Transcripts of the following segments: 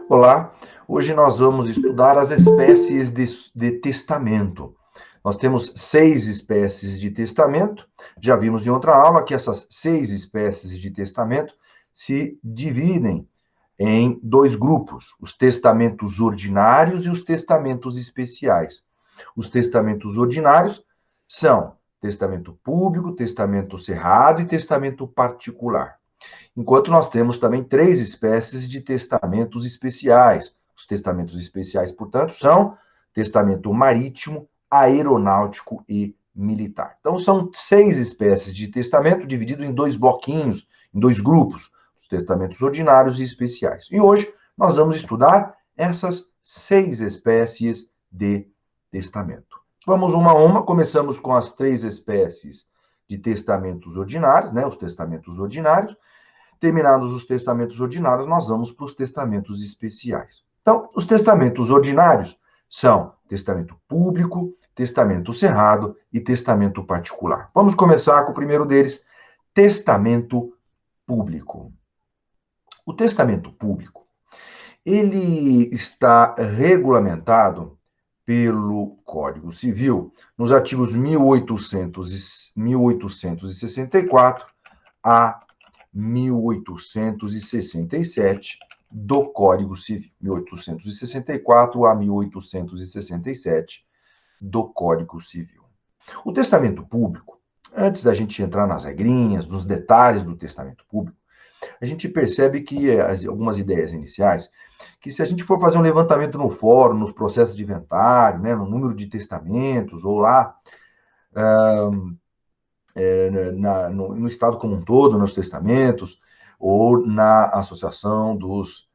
Olá, hoje nós vamos estudar as espécies de testamento. Nós temos 6 espécies de testamento. Já vimos em outra aula que essas 6 espécies de testamento se dividem em dois grupos: os testamentos ordinários e os testamentos especiais. Os testamentos ordinários são testamento público, testamento cerrado e testamento particular. Enquanto nós temos também 3 espécies de testamentos especiais. Os testamentos especiais, portanto, são testamento marítimo, aeronáutico e militar. Então, são 6 espécies de testamento dividido em dois bloquinhos, em dois grupos, os testamentos ordinários e especiais. E hoje nós vamos estudar essas 6 espécies de testamento. Vamos uma a uma, começamos com as 3 espécies de testamentos ordinários, né, os testamentos ordinários. Terminados os testamentos ordinários, nós vamos para os testamentos especiais. Então, os testamentos ordinários são testamento público, testamento cerrado e testamento particular. Vamos começar com o primeiro deles, testamento público. O testamento público, ele está regulamentado pelo Código Civil nos artigos 1864 a 1867 do Código Civil. 1864 a 1867 do Código Civil. O testamento público, antes da gente entrar nas regrinhas, nos detalhes do testamento público, a gente percebe que algumas ideias iniciais, que se a gente for fazer um levantamento no fórum, nos processos de inventário, né, no número de testamentos, ou lá no Estado como um todo, nos testamentos, ou na Associação dos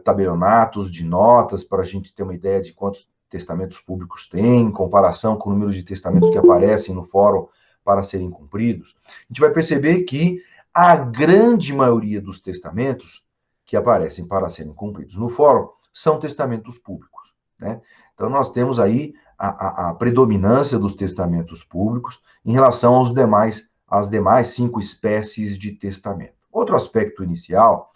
Tabelionatos de Notas, para a gente ter uma ideia de quantos testamentos públicos tem, em comparação com o número de testamentos que aparecem no fórum para serem cumpridos, a gente vai perceber que a grande maioria dos testamentos que aparecem para serem cumpridos no fórum são testamentos públicos, né? Então, nós temos aí a predominância dos testamentos públicos em relação às demais 5 espécies de testamento. Outro aspecto inicial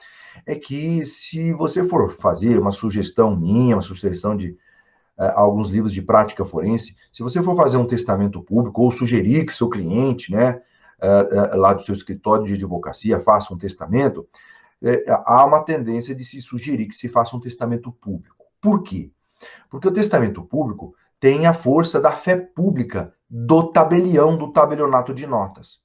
é que, se você for fazer uma sugestão minha, uma sugestão de alguns livros de prática forense, se você for fazer um testamento público ou sugerir que seu cliente, né, lá do seu escritório de advocacia, faça um testamento, há uma tendência de se sugerir que se faça um testamento público. Por quê? Porque o testamento público tem a força da fé pública do tabelião, do tabelionato de notas.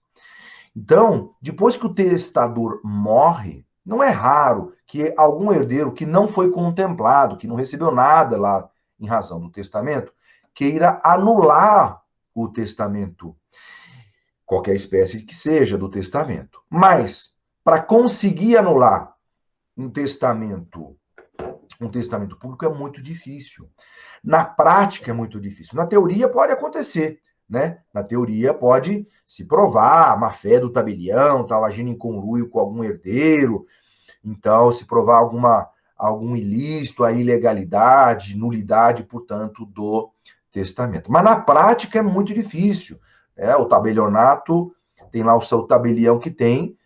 Então, depois que o testador morre, não é raro que algum herdeiro que não foi contemplado, que não recebeu nada lá em razão do testamento, queira anular o testamento, qualquer espécie que seja do testamento. Mas, para conseguir anular um testamento público é muito difícil. Na prática é muito difícil. Na teoria pode acontecer, né? Na teoria pode se provar a má-fé do tabelião, tal, agindo em conluio com algum herdeiro, então se provar algum ilícito, a ilegalidade, nulidade, portanto, do testamento. Mas na prática é muito difícil, né? O tabelionato tem lá o seu tabelião que tem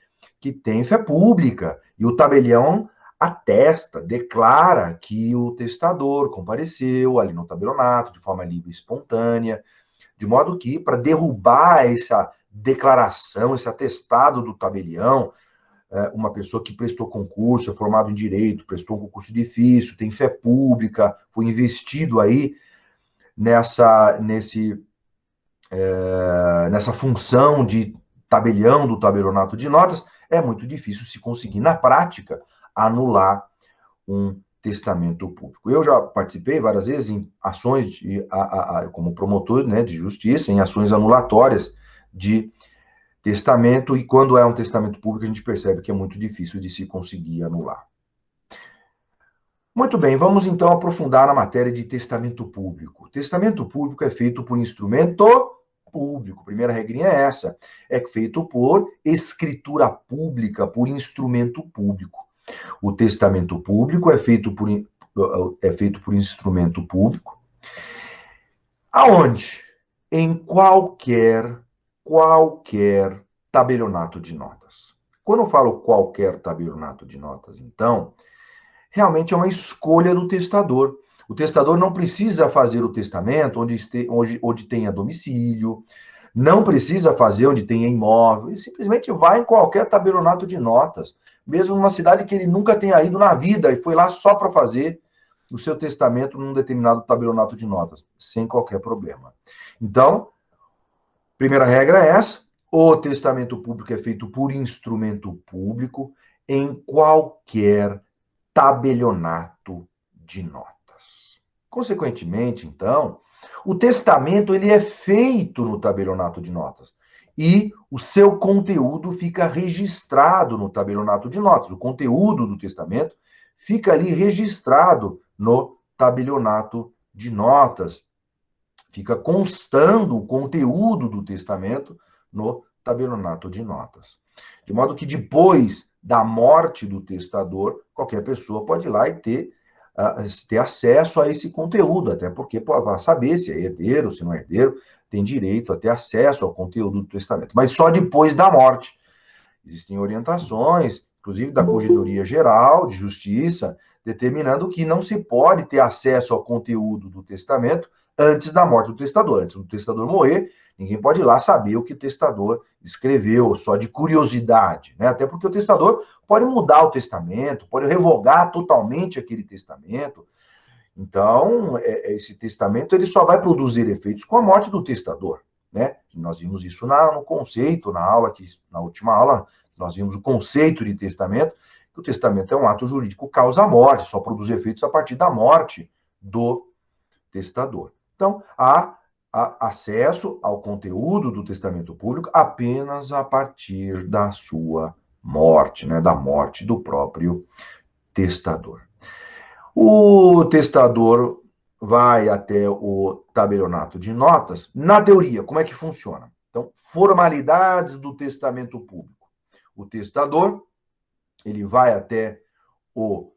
fé pública, e o tabelião atesta, declara que o testador compareceu ali no tabelionato de forma livre e espontânea, de modo que, para derrubar essa declaração, esse atestado do tabelião, uma pessoa que prestou concurso, é formado em direito, prestou um concurso difícil, tem fé pública, foi investido aí nessa função de tabelião do tabelionato de notas, é muito difícil se conseguir, na prática, anular um testamento público. Eu já participei várias vezes em ações como promotor, né, de justiça, em ações anulatórias de testamento, e quando é um testamento público, a gente percebe que é muito difícil de se conseguir anular. Muito bem, vamos então aprofundar na matéria de testamento público. Testamento público é feito por instrumento público. Primeira regrinha é essa. É feito por escritura pública, por instrumento público. O testamento público é feito por instrumento público. Aonde? Em qualquer tabelionato de notas. Quando eu falo qualquer tabelionato de notas, então, realmente é uma escolha do testador. O testador não precisa fazer o testamento onde tenha domicílio, não precisa fazer onde tenha imóvel, ele simplesmente vai em qualquer tabelionato de notas, mesmo numa cidade que ele nunca tenha ido na vida, e foi lá só para fazer o seu testamento num determinado tabelionato de notas, sem qualquer problema. Então, primeira regra é essa: o testamento público é feito por instrumento público em qualquer tabelionato de notas. Consequentemente, então, o testamento ele é feito no tabelionato de notas e o seu conteúdo fica registrado no tabelionato de notas. O conteúdo do testamento fica ali registrado no tabelionato de notas. Fica constando o conteúdo do testamento no tabelionato de notas. De modo que depois da morte do testador, qualquer pessoa pode ir lá e ter acesso a esse conteúdo, até porque para saber se é herdeiro, se não é herdeiro, tem direito a ter acesso ao conteúdo do testamento. Mas só depois da morte. Existem orientações, inclusive da Corregedoria Geral de Justiça, determinando que não se pode ter acesso ao conteúdo do testamento antes da morte do testador. Antes do testador morrer, ninguém pode ir lá saber o que o testador escreveu, só de curiosidade, né? Até porque o testador pode mudar o testamento, pode revogar totalmente aquele testamento. Então, esse testamento ele só vai produzir efeitos com a morte do testador, né? Nós vimos isso no conceito, na última aula, nós vimos o conceito de testamento, que o testamento é um ato jurídico causa-morte, só produz efeitos a partir da morte do testador. Então, há acesso ao conteúdo do testamento público apenas a partir da sua morte, né? Da morte do próprio testador. O testador vai até o tabelionato de notas. Na teoria, como é que funciona? Então, formalidades do testamento público. O testador, ele vai até o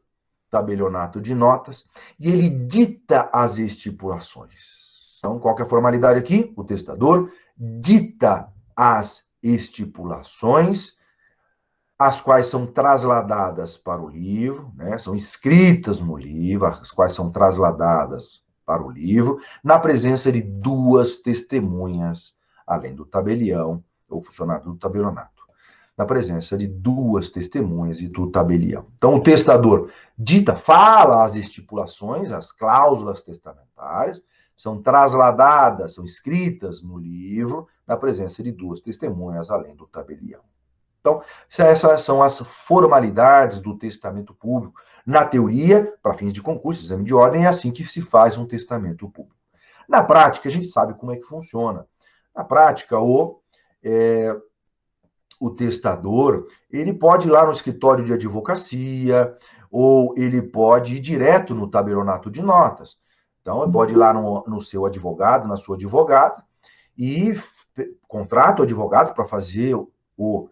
tabelionato de notas e ele dita as estipulações. Então, qual que é a formalidade aqui? O testador dita as estipulações, as quais são trasladadas para o livro, né? São escritas no livro, as quais são trasladadas para o livro, na presença de duas testemunhas, além do tabelião, ou funcionário do tabelionato. Na presença de duas testemunhas e do tabelião. Então, o testador fala as estipulações, as cláusulas testamentárias, são trasladadas, são escritas no livro, na presença de duas testemunhas, além do tabelião. Então, essas são as formalidades do testamento público. Na teoria, para fins de concurso, exame de ordem, é assim que se faz um testamento público. Na prática, a gente sabe como é que funciona. Na prática, o testador, ele pode ir lá no escritório de advocacia, ou ele pode ir direto no tabelionato de notas. Então, ele pode ir lá no seu advogado, na sua advogada, e contrata o advogado para fazer o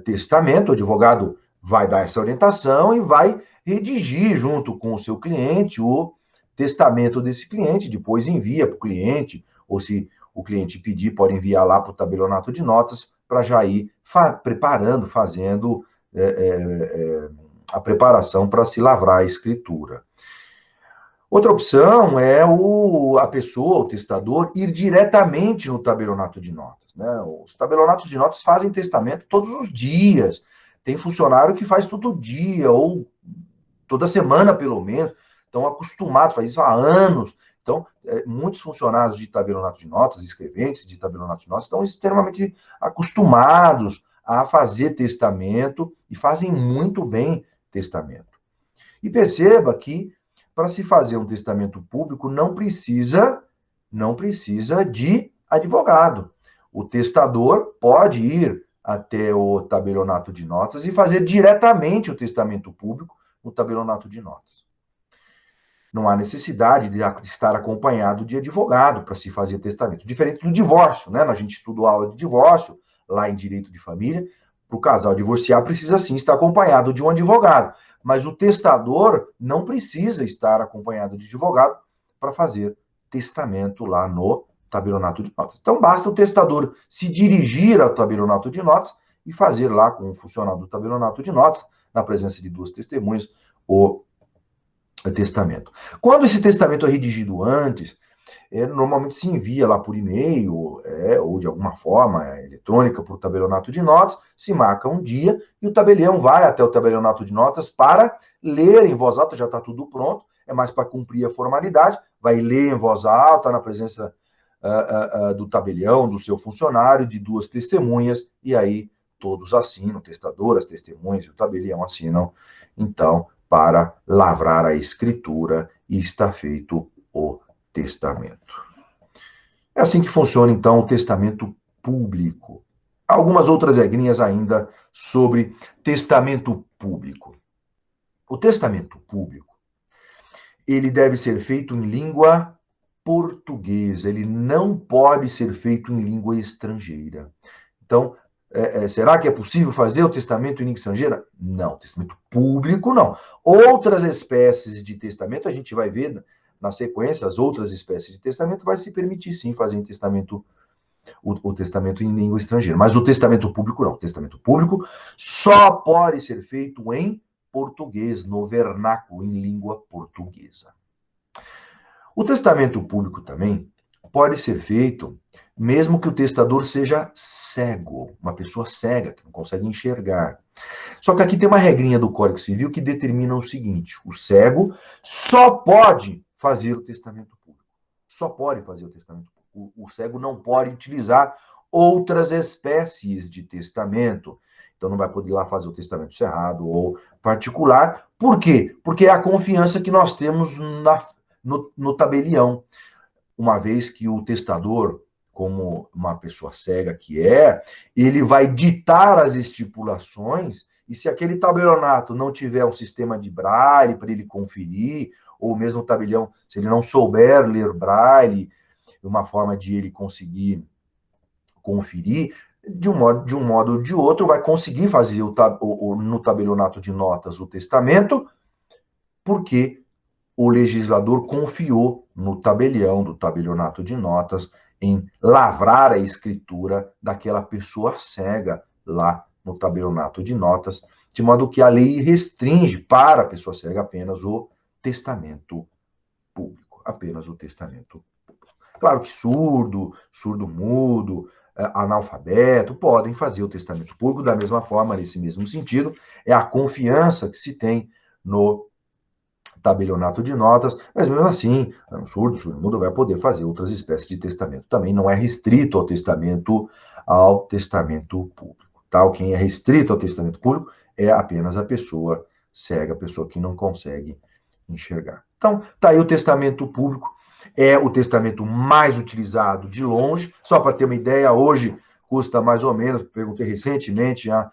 testamento. O advogado vai dar essa orientação e vai redigir junto com o seu cliente o testamento desse cliente, depois envia para o cliente, ou se o cliente pedir, pode enviar lá para o tabelionato de notas para já ir preparando, fazendo a preparação para se lavrar a escritura. Outra opção é a pessoa, o testador, ir diretamente no tabelionato de notas, né? Os tabelionatos de notas fazem testamento todos os dias. Tem funcionário que faz todo dia, ou toda semana, pelo menos. Estão acostumados, faz isso há anos. Então, muitos funcionários de tabelionato de notas, escreventes de tabelionato de notas, estão extremamente acostumados a fazer testamento e fazem muito bem testamento. E perceba que, para se fazer um testamento público, não precisa de advogado. O testador pode ir até o tabelionato de notas e fazer diretamente o testamento público no tabelionato de notas. Não há necessidade de estar acompanhado de advogado para se fazer testamento. Diferente do divórcio, né? A gente estudou aula de divórcio, lá em direito de família. Para o casal divorciar, precisa sim estar acompanhado de um advogado. Mas o testador não precisa estar acompanhado de advogado para fazer testamento lá no tabelionato de notas. Então, basta o testador se dirigir ao tabelionato de notas e fazer lá com o funcionário do tabelionato de notas, na presença de duas testemunhas, o testamento. Quando esse testamento é redigido antes, normalmente se envia lá por e-mail, ou de alguma forma eletrônica por tabelionato de notas, se marca um dia e o tabelião vai até o tabelionato de notas para ler em voz alta, já está tudo pronto, é mais para cumprir a formalidade, vai ler em voz alta na presença do tabelião, do seu funcionário, de duas testemunhas, e aí todos assinam, o testador, as testemunhas e o tabelião assinam, então, para lavrar a escritura e está feito o testamento. É assim que funciona, então, o testamento público. Algumas outras regrinhas ainda sobre testamento público. O testamento público, ele deve ser feito em língua portuguesa, ele não pode ser feito em língua estrangeira. Então, será que é possível fazer o testamento em língua estrangeira? Não, testamento público não. Outras espécies de testamento, a gente vai ver na sequência, as outras espécies de testamento vai se permitir sim fazer em testamento, o testamento em língua estrangeira. Mas o testamento público não. O testamento público só pode ser feito em português, no vernáculo, em língua portuguesa. O testamento público também pode ser feito mesmo que o testador seja cego, uma pessoa cega, que não consegue enxergar. Só que aqui tem uma regrinha do Código Civil que determina o seguinte: o cego só pode fazer o testamento público. Só pode fazer o testamento público. O cego não pode utilizar outras espécies de testamento. Então não vai poder ir lá fazer o testamento cerrado ou particular. Por quê? Porque é a confiança que nós temos no tabelião. Uma vez que o testador, como uma pessoa cega que ele vai ditar as estipulações, e se aquele tabelionato não tiver um sistema de braille para ele conferir, ou mesmo o tabelião, se ele não souber ler braille, uma forma de ele conseguir conferir, de um modo ou de outro, vai conseguir fazer no tabelionato de notas o testamento, porque o legislador confiou no tabelião, do tabelionato de notas, em lavrar a escritura daquela pessoa cega lá no tabelionato de notas, de modo que a lei restringe para a pessoa cega apenas o testamento público, apenas o testamento público. Claro que surdo, surdo-mudo, analfabeto, podem fazer o testamento público da mesma forma, nesse mesmo sentido, é a confiança que se tem no tabelionato de notas, mas mesmo assim, um surdo-mudo vai poder fazer outras espécies de testamento. Também não é restrito ao testamento público. Tá? Quem é restrito ao testamento público é apenas a pessoa cega, a pessoa que não consegue enxergar. Então, tá aí o testamento público, é o testamento mais utilizado de longe. Só para ter uma ideia, hoje custa mais ou menos, perguntei recentemente a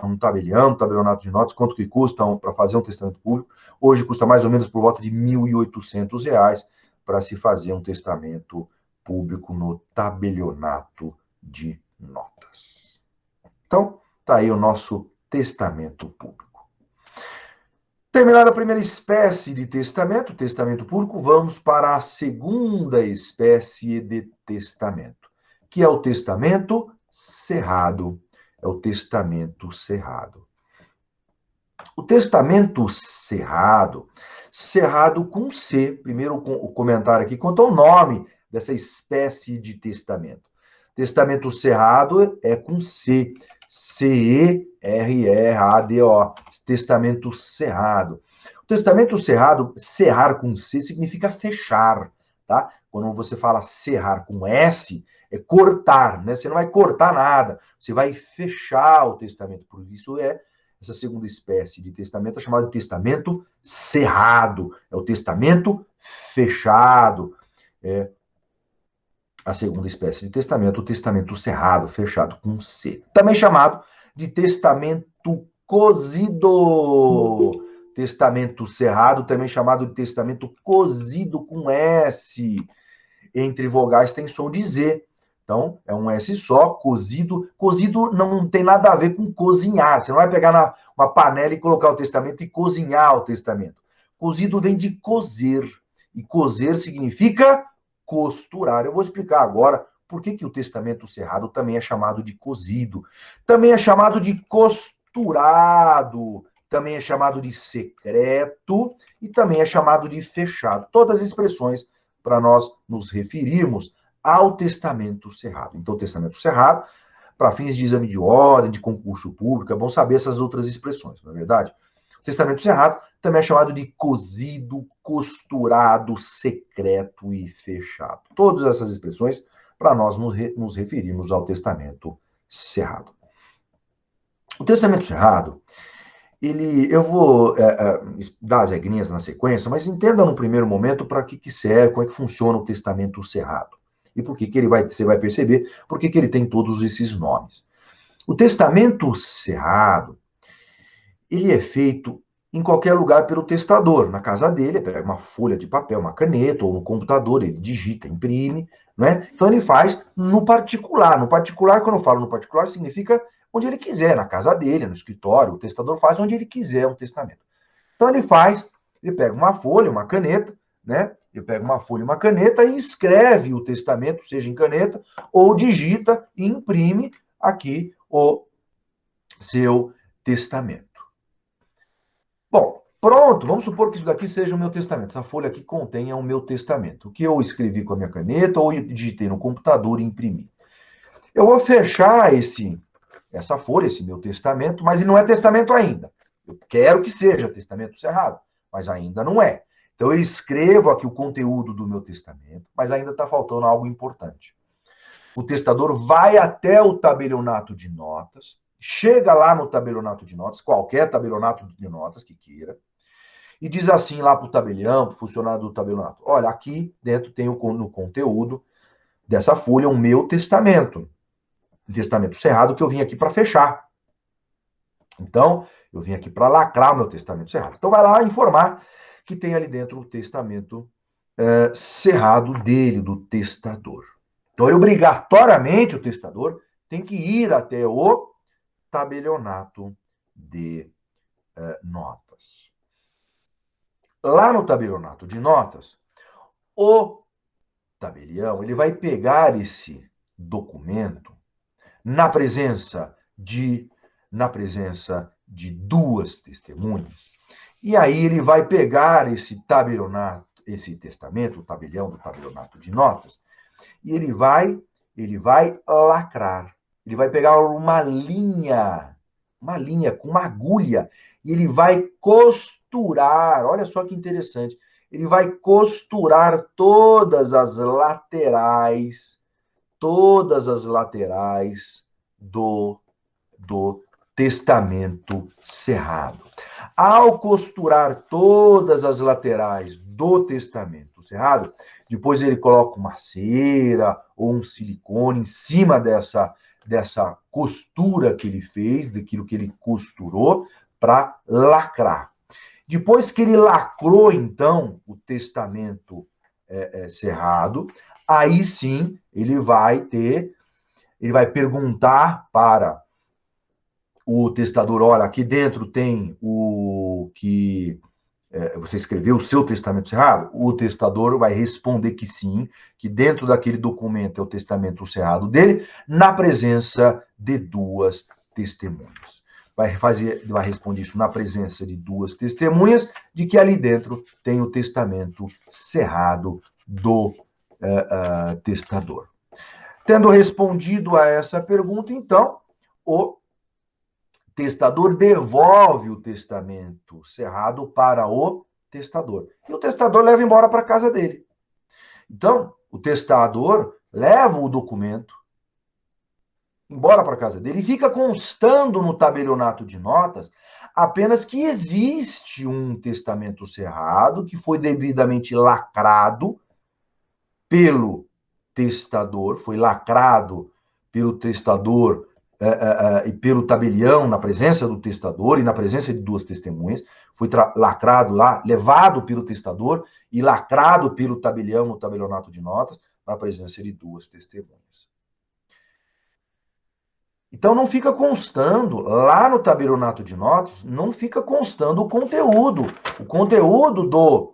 um tabelionato de notas, quanto que custa para fazer um testamento público. Hoje custa mais ou menos por volta de R$ 1.800 para se fazer um testamento público no tabelionato de notas. Então, tá aí o nosso testamento público. Terminada a primeira espécie de testamento, testamento público, vamos para a segunda espécie de testamento, que é o testamento cerrado. É o testamento cerrado. O testamento cerrado, cerrado com C, primeiro o comentário aqui, quanto ao nome dessa espécie de testamento. Testamento cerrado é com C, C-E-R-R-A-D-O, testamento cerrado. O testamento cerrado, cerrar com C significa fechar, tá? Quando você fala cerrar com S, é cortar, né? Você não vai cortar nada, você vai fechar o testamento. Por isso essa segunda espécie de testamento é chamada de testamento cerrado. É o testamento fechado. A segunda espécie de testamento, o testamento cerrado, fechado com C. Também chamado de testamento cozido. Testamento cerrado, também chamado de testamento cozido com S. Entre vogais tem som de Z. Então, é um S só, cozido. Cozido não tem nada a ver com cozinhar. Você não vai pegar uma panela e colocar o testamento e cozinhar o testamento. Cozido vem de cozer. E cozer significa costurar. Eu vou explicar agora por que o testamento cerrado também é chamado de cozido. Também é chamado de costurado. também é chamado de secreto e também é chamado de fechado. Todas as expressões para nós nos referirmos ao testamento cerrado. Então, o testamento cerrado, para fins de exame de ordem, de concurso público, é bom saber essas outras expressões, não é verdade? O testamento cerrado também é chamado de cozido, costurado, secreto e fechado. Todas essas expressões para nós nos referirmos ao testamento cerrado. O testamento cerrado, eu vou dar as regrinhas na sequência, mas entenda no primeiro momento para que serve, como é que funciona o testamento cerrado. E por que você vai perceber por que ele tem todos esses nomes. O testamento cerrado, ele é feito em qualquer lugar pelo testador. Na casa dele, ele pega uma folha de papel, uma caneta, ou no computador, ele digita, imprime, né? Então ele faz no particular. No particular, quando eu falo no particular, significa onde ele quiser, na casa dele, no escritório. O testador faz onde ele quiser um testamento. Então ele pega uma folha, uma caneta, né? Ele pega uma folha e uma caneta e escreve o testamento, seja em caneta, ou digita e imprime aqui o seu testamento. Bom, pronto, vamos supor que isso daqui seja o meu testamento. Essa folha aqui contém o meu testamento. O que eu escrevi com a minha caneta ou digitei no computador e imprimi. Eu vou fechar essa folha, esse meu testamento, mas ele não é testamento ainda. Eu quero que seja testamento cerrado, mas ainda não é. Então eu escrevo aqui o conteúdo do meu testamento, mas ainda está faltando algo importante. O testador vai até o tabelionato de notas, chega lá no tabelionato de notas, qualquer tabelionato de notas que queira, e diz assim lá para o tabelião, para o funcionário do tabelionato, olha, aqui dentro tem no conteúdo dessa folha o meu testamento. Um testamento cerrado que eu vim aqui para fechar. Então, eu vim aqui para lacrar o meu testamento cerrado. Então, vai lá informar que tem ali dentro o testamento cerrado dele, do testador. Então, obrigatoriamente, o testador tem que ir até o tabelionato de notas. Lá no tabelionato de notas, o tabelião ele vai pegar esse documento na presença de duas testemunhas. E aí ele vai pegar esse tabelionato, esse testamento, o tabelião do tabelionato de notas, e ele vai lacrar. Ele vai pegar uma linha com uma agulha, e ele vai costurar. Olha só que interessante. Ele vai costurar todas as laterais do testamento cerrado. Ao costurar todas as laterais do testamento cerrado, depois ele coloca uma cera ou um silicone em cima dessa costura que ele fez, daquilo que ele costurou, para lacrar. Depois que ele lacrou, então, o testamento cerrado, aí sim ele vai perguntar para o testador, olha, aqui dentro tem o que você escreveu, o seu testamento cerrado? O testador vai responder que sim, que dentro daquele documento é o testamento cerrado dele, na presença de duas testemunhas. Vai responder isso na presença de duas testemunhas, de que ali dentro tem o testamento cerrado do testador. Tendo respondido a essa pergunta, então, o testador devolve o testamento cerrado para o testador. E o testador leva embora para a casa dele. Então, o testador leva o documento embora para a casa dele e fica constando no tabelionato de notas apenas que existe um testamento cerrado que foi devidamente lacrado pelo testador, foi lacrado pelo testador e pelo tabelião, na presença do testador e na presença de duas testemunhas, foi lacrado lá, levado pelo testador e lacrado pelo tabelião no tabelionato de notas, na presença de duas testemunhas. Então não fica constando, lá no tabelionato de notas, não fica constando o conteúdo. O conteúdo do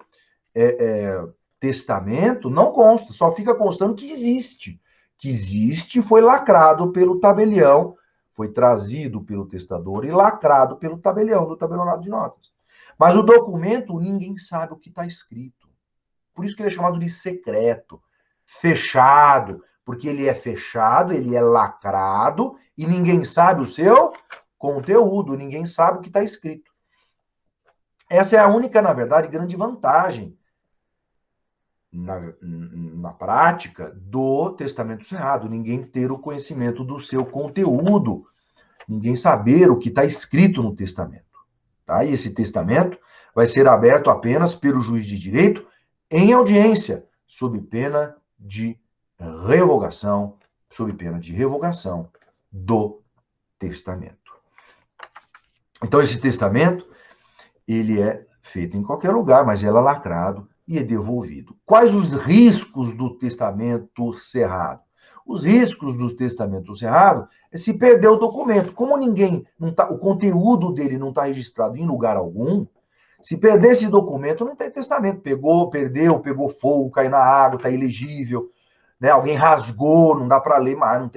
testamento não consta, só fica constando que existe. Que existe, foi lacrado pelo tabelião, foi trazido pelo testador e lacrado pelo tabelião, do tabelionato de notas. Mas o documento, ninguém sabe o que está escrito. Por isso que ele é chamado de secreto, fechado, porque ele é fechado, ele é lacrado e ninguém sabe o seu conteúdo, ninguém sabe o que está escrito. Essa é a única, na verdade, grande vantagem na prática do testamento cerrado, ninguém ter o conhecimento do seu conteúdo, ninguém saber o que está escrito no testamento. Tá? E esse testamento vai ser aberto apenas pelo juiz de direito em audiência, sob pena de revogação, do testamento. Então, esse testamento, ele é feito em qualquer lugar, mas ele é lacrado e é devolvido. Quais os riscos do testamento cerrado? Os riscos do testamento cerrado é se perder o documento. Como ninguém não tá, o conteúdo dele não está registrado em lugar algum, se perder esse documento, não tem testamento. Perdeu, pegou fogo, caiu na água, está ilegível, né? Alguém rasgou, não dá para ler mais, não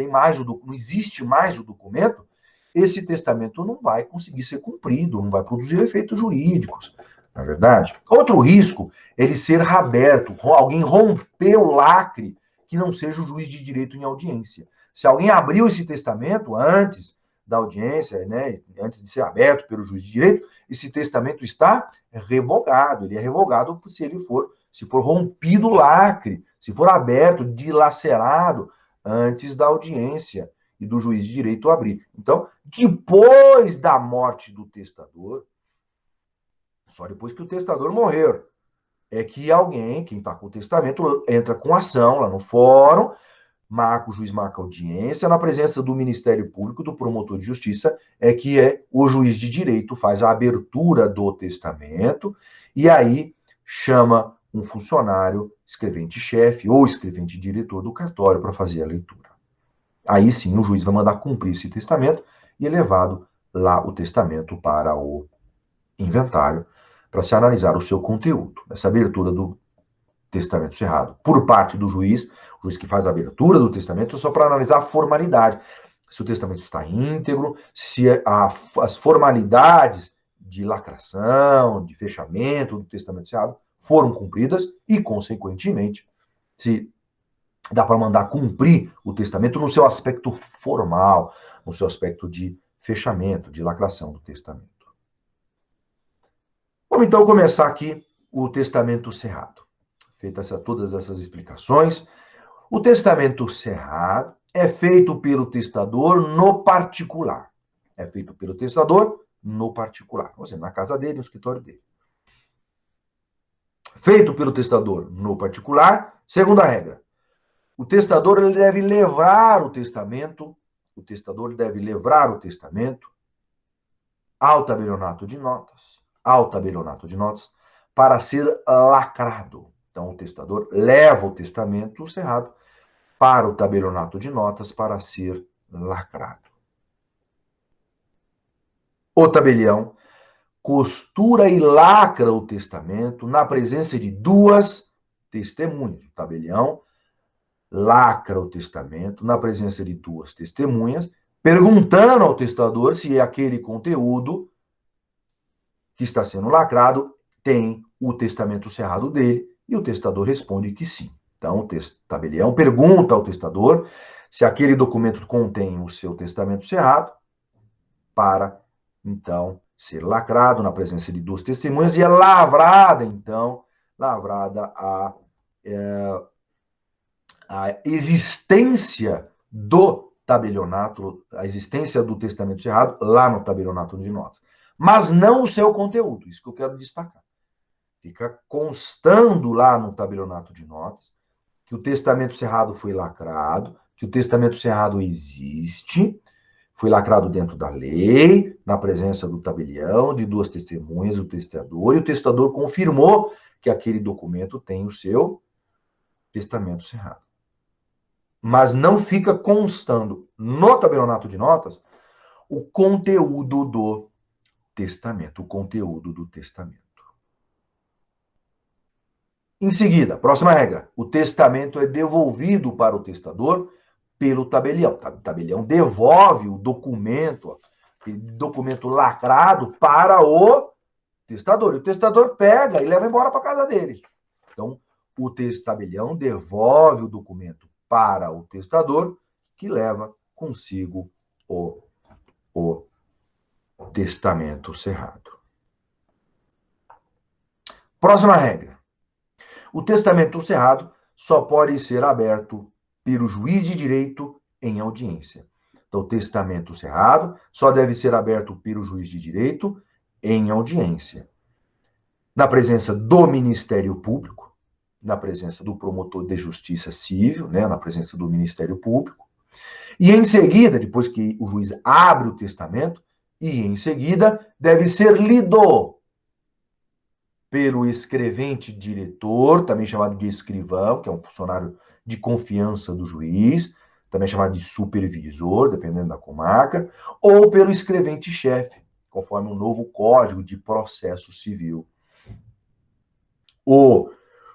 existe mais o documento. Esse testamento não vai conseguir ser cumprido, não vai produzir efeitos jurídicos, não é verdade? Outro risco é ele ser aberto, alguém romper o lacre que não seja o juiz de direito em audiência. Se alguém abriu esse testamento antes da audiência, né, antes de ser aberto pelo juiz de direito, esse testamento está revogado. Ele é revogado se for rompido o lacre, se for aberto, dilacerado antes da audiência e do juiz de direito abrir. Então, depois da morte do testador, só depois que o testador morrer, é que alguém, quem está com o testamento, entra com ação lá no fórum, o juiz marca audiência, na presença do Ministério Público, do promotor de justiça, o juiz de direito faz a abertura do testamento, e aí chama um funcionário, escrevente-chefe ou escrevente-diretor do cartório para fazer a leitura. Aí sim o juiz vai mandar cumprir esse testamento e é levado lá o testamento para o inventário, para se analisar o seu conteúdo. Essa abertura do testamento cerrado por parte do juiz, o juiz que faz a abertura do testamento, só para analisar a formalidade. Se o testamento está íntegro, se as formalidades de lacração, de fechamento do testamento cerrado foram cumpridas e, consequentemente, se dá para mandar cumprir o testamento no seu aspecto formal, no seu aspecto de fechamento, de lacração do testamento. Vamos então começar aqui o testamento cerrado. Feitas todas essas explicações, o testamento cerrado é feito pelo testador no particular. É feito pelo testador no particular, ou seja, na casa dele, no escritório dele. Feito pelo testador no particular, segunda regra, o testador ele deve levar o testamento, ao tabelionato de notas, para ser lacrado. Então, o testador leva o testamento cerrado para o tabelionato de notas para ser lacrado. O tabelião costura e lacra o testamento na presença de duas testemunhas. O tabelião lacra o testamento na presença de duas testemunhas, perguntando ao testador se aquele conteúdo que está sendo lacrado tem o testamento cerrado dele, e o testador responde que sim. Então, o tabelião pergunta ao testador se aquele documento contém o seu testamento cerrado, para, então, ser lacrado na presença de duas testemunhas, e é lavrada a existência do tabelionato, a existência do testamento cerrado lá no tabelionato de notas. Mas não o seu conteúdo, isso que eu quero destacar. Fica constando lá no tabelionato de notas que o testamento cerrado foi lacrado, que o testamento cerrado existe, foi lacrado dentro da lei, na presença do tabelião, de duas testemunhas, o testador, e o testador confirmou que aquele documento tem o seu testamento cerrado. Mas não fica constando no tabelionato de notas o conteúdo do testamento, Em seguida, próxima regra, o testamento é devolvido para o testador pelo tabelião. O tabelião devolve o documento, aquele documento lacrado, para o testador. E o testador pega e leva embora para casa dele. Então, o tabelião devolve o documento para o testador, que leva consigo o testamento cerrado. Próxima regra. O testamento cerrado só pode ser aberto pelo juiz de direito em audiência. Então, o testamento cerrado só deve ser aberto pelo juiz de direito em audiência. Na presença do Ministério Público, na presença do promotor de justiça civil, né, na presença do Ministério Público, e em seguida, depois que o juiz abre o testamento, e em seguida deve ser lido pelo escrevente diretor, também chamado de escrivão, que é um funcionário de confiança do juiz, também chamado de supervisor, dependendo da comarca, ou pelo escrevente-chefe, conforme o novo Código de Processo Civil. O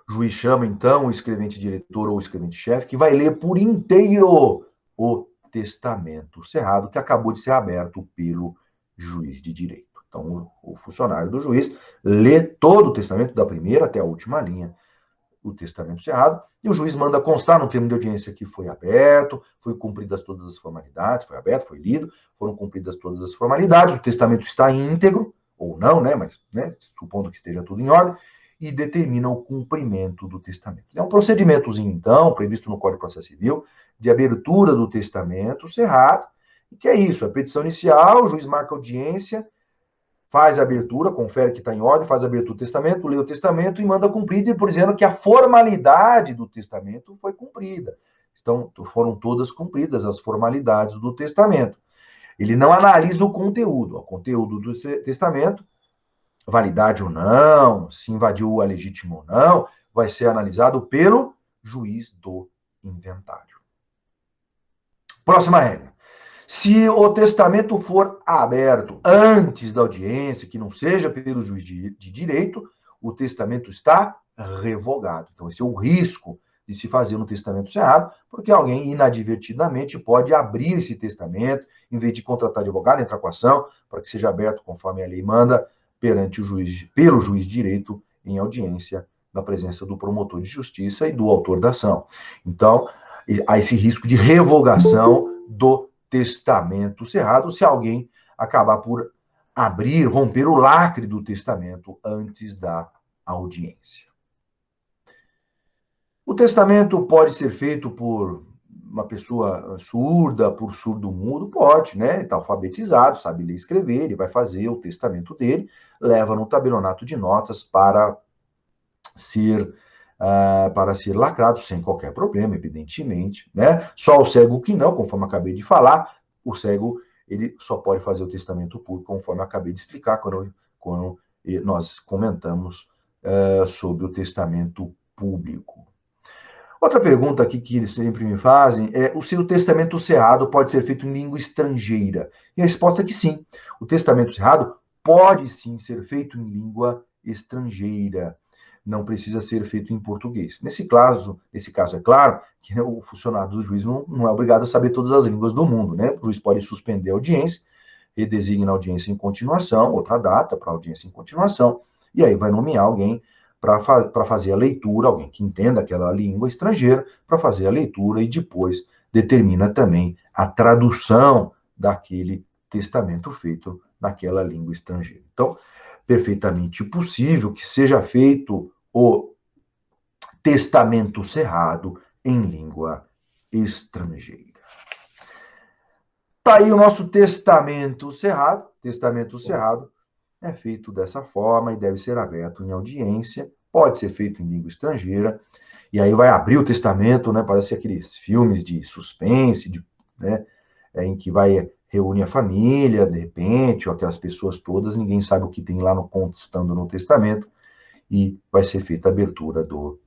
juiz chama, então, o escrevente-diretor ou o escrevente-chefe, que vai ler por inteiro o testamento cerrado, que acabou de ser aberto pelo juiz de direito. Então, o funcionário do juiz lê todo o testamento, da primeira até a última linha, o testamento cerrado, e o juiz manda constar no termo de audiência que foi aberto, foi cumpridas todas as formalidades, foi aberto, foi lido, foram cumpridas todas as formalidades, o testamento está íntegro, ou não, né, mas supondo que esteja tudo em ordem, e determina o cumprimento do testamento. É um procedimentozinho, então, previsto no Código de Processo Civil, de abertura do testamento cerrado, que é isso, a petição inicial, o juiz marca audiência, faz a abertura, confere que está em ordem, faz a abertura do testamento, lê o testamento e manda cumprir, por dizendo que a formalidade do testamento foi cumprida. Então, foram todas cumpridas as formalidades do testamento. Ele não analisa o conteúdo do testamento, validade ou não, se invadiu a legítima ou não, vai ser analisado pelo juiz do inventário. Próxima regra. Se o testamento for aberto antes da audiência, que não seja pelo juiz de direito, o testamento está revogado. Então, esse é o risco de se fazer um testamento cerrado, porque alguém inadvertidamente pode abrir esse testamento, em vez de contratar advogado, entrar com a ação, para que seja aberto conforme a lei manda, perante o juiz, pelo juiz de direito, em audiência, na presença do promotor de justiça e do autor da ação. Então, há esse risco de revogação do testamento cerrado se alguém acabar por abrir, romper o lacre do testamento antes da audiência. O testamento pode ser feito por uma pessoa surda, por surdo-mudo? Pode, né? Está alfabetizado, sabe ler e escrever, ele vai fazer o testamento dele, leva no tabelionato de notas para ser lacrado sem qualquer problema, evidentemente, né? Só o cego que não, conforme acabei de falar, o cego ele só pode fazer o testamento público, conforme acabei de explicar quando nós comentamos sobre o testamento público. Outra pergunta aqui que eles sempre me fazem é se o testamento cerrado pode ser feito em língua estrangeira. E a resposta é que sim. O testamento cerrado pode sim ser feito em língua estrangeira. Não precisa ser feito em português. Nesse caso é claro que o funcionário do juiz não é obrigado a saber todas as línguas do mundo, né? O juiz pode suspender a audiência, redesigna a audiência em continuação, outra data para a audiência em continuação, e aí vai nomear alguém para fazer a leitura, alguém que entenda aquela língua estrangeira, para fazer a leitura e depois determina também a tradução daquele testamento feito naquela língua estrangeira. Então, perfeitamente possível que seja feito o testamento cerrado em língua estrangeira. Está aí o nosso testamento cerrado. Testamento cerrado é feito dessa forma e deve ser aberto em audiência. Pode ser feito em língua estrangeira. E aí vai abrir o testamento, né? Parece aqueles filmes de suspense, né? Em que vai reúne a família, de repente, ou aquelas pessoas todas, ninguém sabe o que tem lá constando no testamento, e vai ser feita a abertura do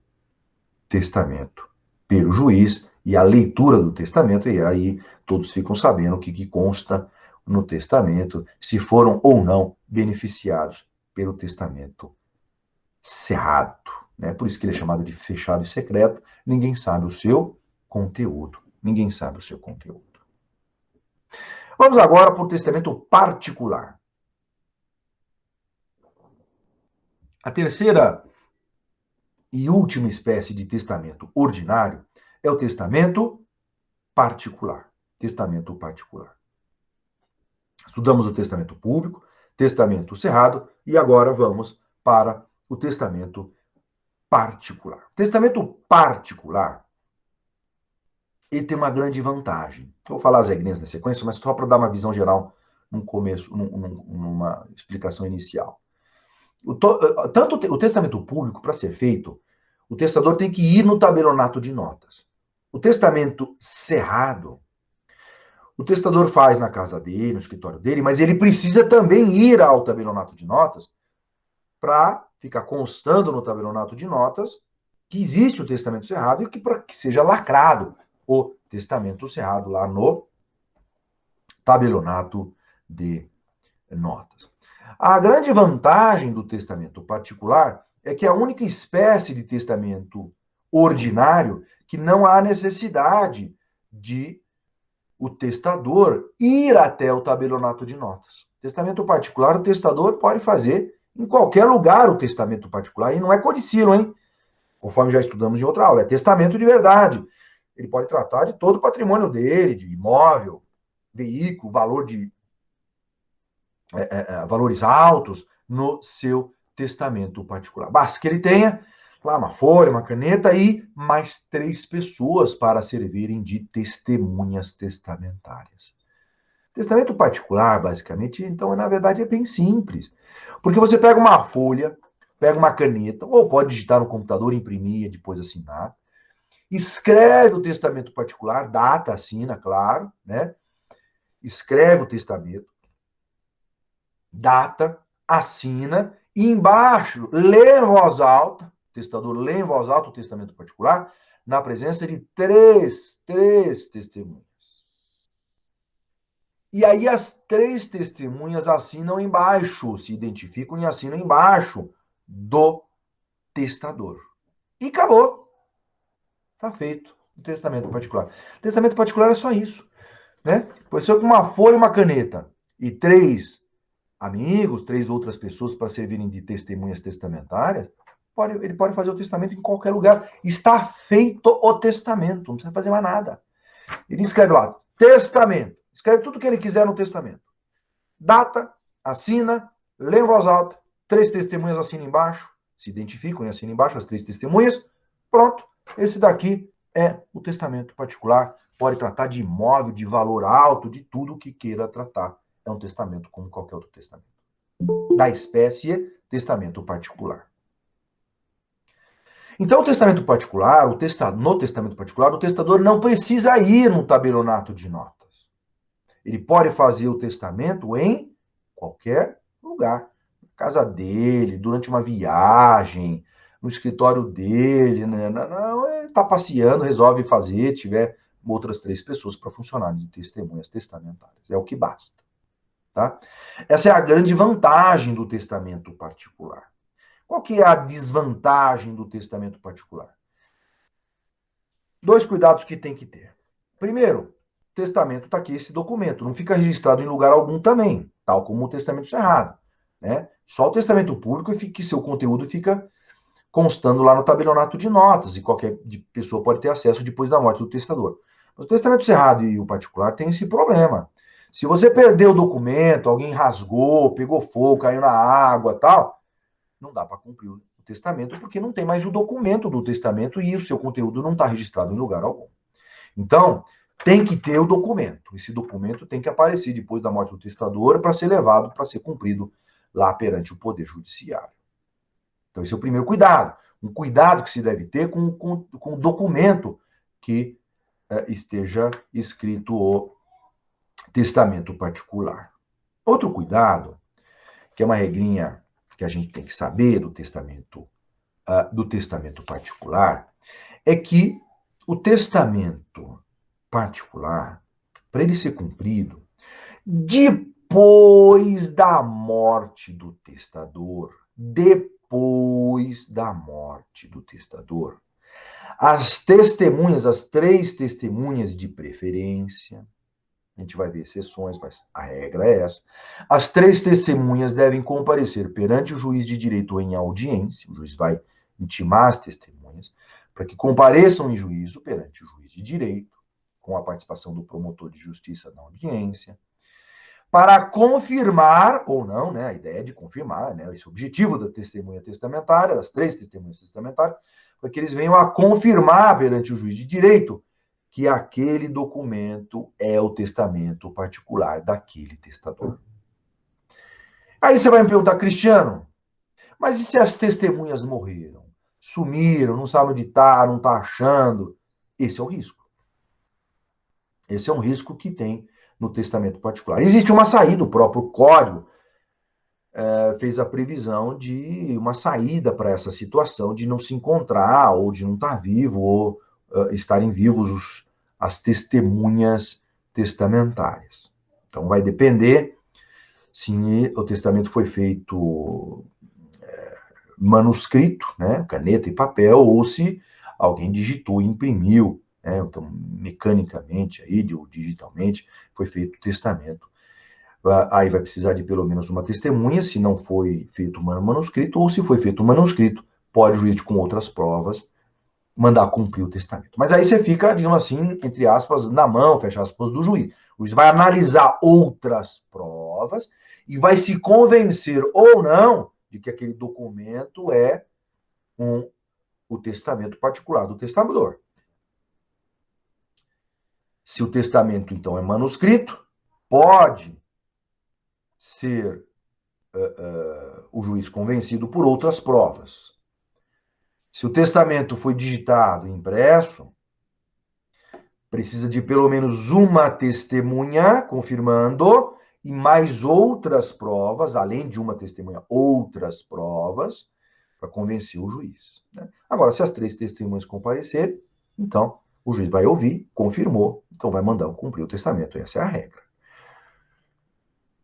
testamento pelo juiz e a leitura do testamento, e aí todos ficam sabendo o que consta no testamento, se foram ou não beneficiados pelo testamento cerrado, né? Por isso que ele é chamado de fechado e secreto, ninguém sabe o seu conteúdo, Ninguém sabe o seu conteúdo. Vamos agora para o testamento particular. A terceira e última espécie de testamento ordinário é o testamento particular. Testamento particular. Estudamos o testamento público, testamento cerrado, e agora vamos para o testamento particular. O testamento particular, ele tem uma grande vantagem. Vou falar as regrinhas na sequência, mas só para dar uma visão geral no começo, numa explicação inicial. Tanto o testamento público, para ser feito, o testador tem que ir no tabelionato de notas. O testamento cerrado, o testador faz na casa dele, no escritório dele, mas ele precisa também ir ao tabelionato de notas para ficar constando no tabelionato de notas que existe o testamento cerrado e que para que seja lacrado o testamento cerrado lá no tabelionato de notas. A grande vantagem do testamento particular é que é a única espécie de testamento ordinário que não há necessidade de o testador ir até o tabelionato de notas. Testamento particular, o testador pode fazer em qualquer lugar o testamento particular, e não é codicilo, hein? Conforme já estudamos em outra aula, é testamento de verdade. Ele pode tratar de todo o patrimônio dele, de imóvel, veículo, valor de valores altos no seu testamento particular. Basta que ele tenha lá uma folha, uma caneta e mais 3 pessoas para servirem de testemunhas testamentárias. Testamento particular, basicamente, então, na verdade, é bem simples. Porque você pega uma folha, pega uma caneta, ou pode digitar no computador, imprimir e depois assinar, escreve o testamento particular, data, assina, claro, né? Escreve o testamento, data, assina, e embaixo lê em voz alta, o testador lê em voz alta o testamento particular, na presença de três testemunhas. E aí as 3 testemunhas assinam embaixo, se identificam e assinam embaixo do testador. E acabou. Está feito o testamento particular. O testamento particular é só isso, né? Pois se eu com uma folha e uma caneta e 3 amigos, 3 outras pessoas para servirem de testemunhas testamentárias, ele pode fazer o testamento em qualquer lugar. Está feito o testamento, não precisa fazer mais nada. Ele escreve lá, testamento. Escreve tudo o que ele quiser no testamento. Data, assina, lê em voz alta, 3 testemunhas assinam embaixo, se identificam e assinam embaixo as 3 testemunhas. Pronto, esse daqui é o testamento particular. Pode tratar de imóvel, de valor alto, de tudo o que queira tratar. É um testamento como qualquer outro testamento. Da espécie, testamento particular. Então, o testamento particular, no testamento particular, o testador não precisa ir no tabelionato de notas. Ele pode fazer o testamento em qualquer lugar. Na casa dele, durante uma viagem, no escritório dele, né? Não, ele está passeando, resolve fazer, tiver outras 3 pessoas para funcionarem de testemunhas testamentárias. É o que basta. Tá? Essa é a grande vantagem do testamento particular. Qual que é a desvantagem do testamento particular? 2 cuidados que tem que ter. Primeiro, o testamento está aqui, esse documento, não fica registrado em lugar algum também, tal como o testamento cerrado. Né? Só o testamento público que seu conteúdo fica constando lá no tabelionato de notas, e qualquer pessoa pode ter acesso depois da morte do testador. Mas o testamento cerrado e o particular tem esse problema. Se você perdeu o documento, alguém rasgou, pegou fogo, caiu na água, tal, não dá para cumprir o testamento, porque não tem mais o documento do testamento e o seu conteúdo não está registrado em lugar algum. Então, tem que ter o documento. Esse documento tem que aparecer depois da morte do testador para ser levado, para ser cumprido lá perante o Poder Judiciário. Então, esse é o primeiro cuidado. Um cuidado que se deve ter com o documento que esteja escrito o testamento particular. Outro cuidado, que é uma regrinha que a gente tem que saber do testamento particular, é que o testamento particular, para ele ser cumprido, depois da morte do testador, As testemunhas, as 3 testemunhas de preferência, a gente vai ver exceções, mas a regra é essa. As 3 testemunhas devem comparecer perante o juiz de direito em audiência, o juiz vai intimar as testemunhas, para que compareçam em juízo perante o juiz de direito, com a participação do promotor de justiça na audiência, para confirmar, ou não, né, a ideia é de confirmar, né, esse é o objetivo da testemunha testamentária, das 3 testemunhas testamentárias, para que eles venham a confirmar perante o juiz de direito que aquele documento é o testamento particular daquele testador. Aí você vai me perguntar, Cristiano, mas e se as testemunhas morreram? Sumiram, não sabe onde está, não está achando? Esse é o risco. Esse é um risco que tem no testamento particular. Existe uma saída, o próprio código fez a previsão de uma saída para essa situação de não se encontrar, ou de não estar vivo, ou estarem vivos as testemunhas testamentárias. Então vai depender se o testamento foi feito manuscrito, né, caneta e papel, ou se alguém digitou e imprimiu, né, então mecanicamente, aí, digitalmente, foi feito o testamento. Aí vai precisar de pelo menos uma testemunha, se não foi feito um manuscrito, ou se foi feito um manuscrito, pode o juiz, com outras provas, mandar cumprir o testamento. Mas aí você fica, digamos assim, entre aspas, na mão, fecha aspas, do juiz. O juiz vai analisar outras provas e vai se convencer ou não de que aquele documento é o testamento particular do testador. Se o testamento, então, é manuscrito, pode ser o juiz convencido por outras provas. Se o testamento foi digitado e impresso, precisa de pelo menos uma testemunha confirmando e mais outras provas, além de uma testemunha, outras provas, para convencer o juiz. Né? Agora, se as 3 testemunhas comparecerem, então o juiz vai ouvir, confirmou, então vai mandar cumprir o testamento. Essa é a regra.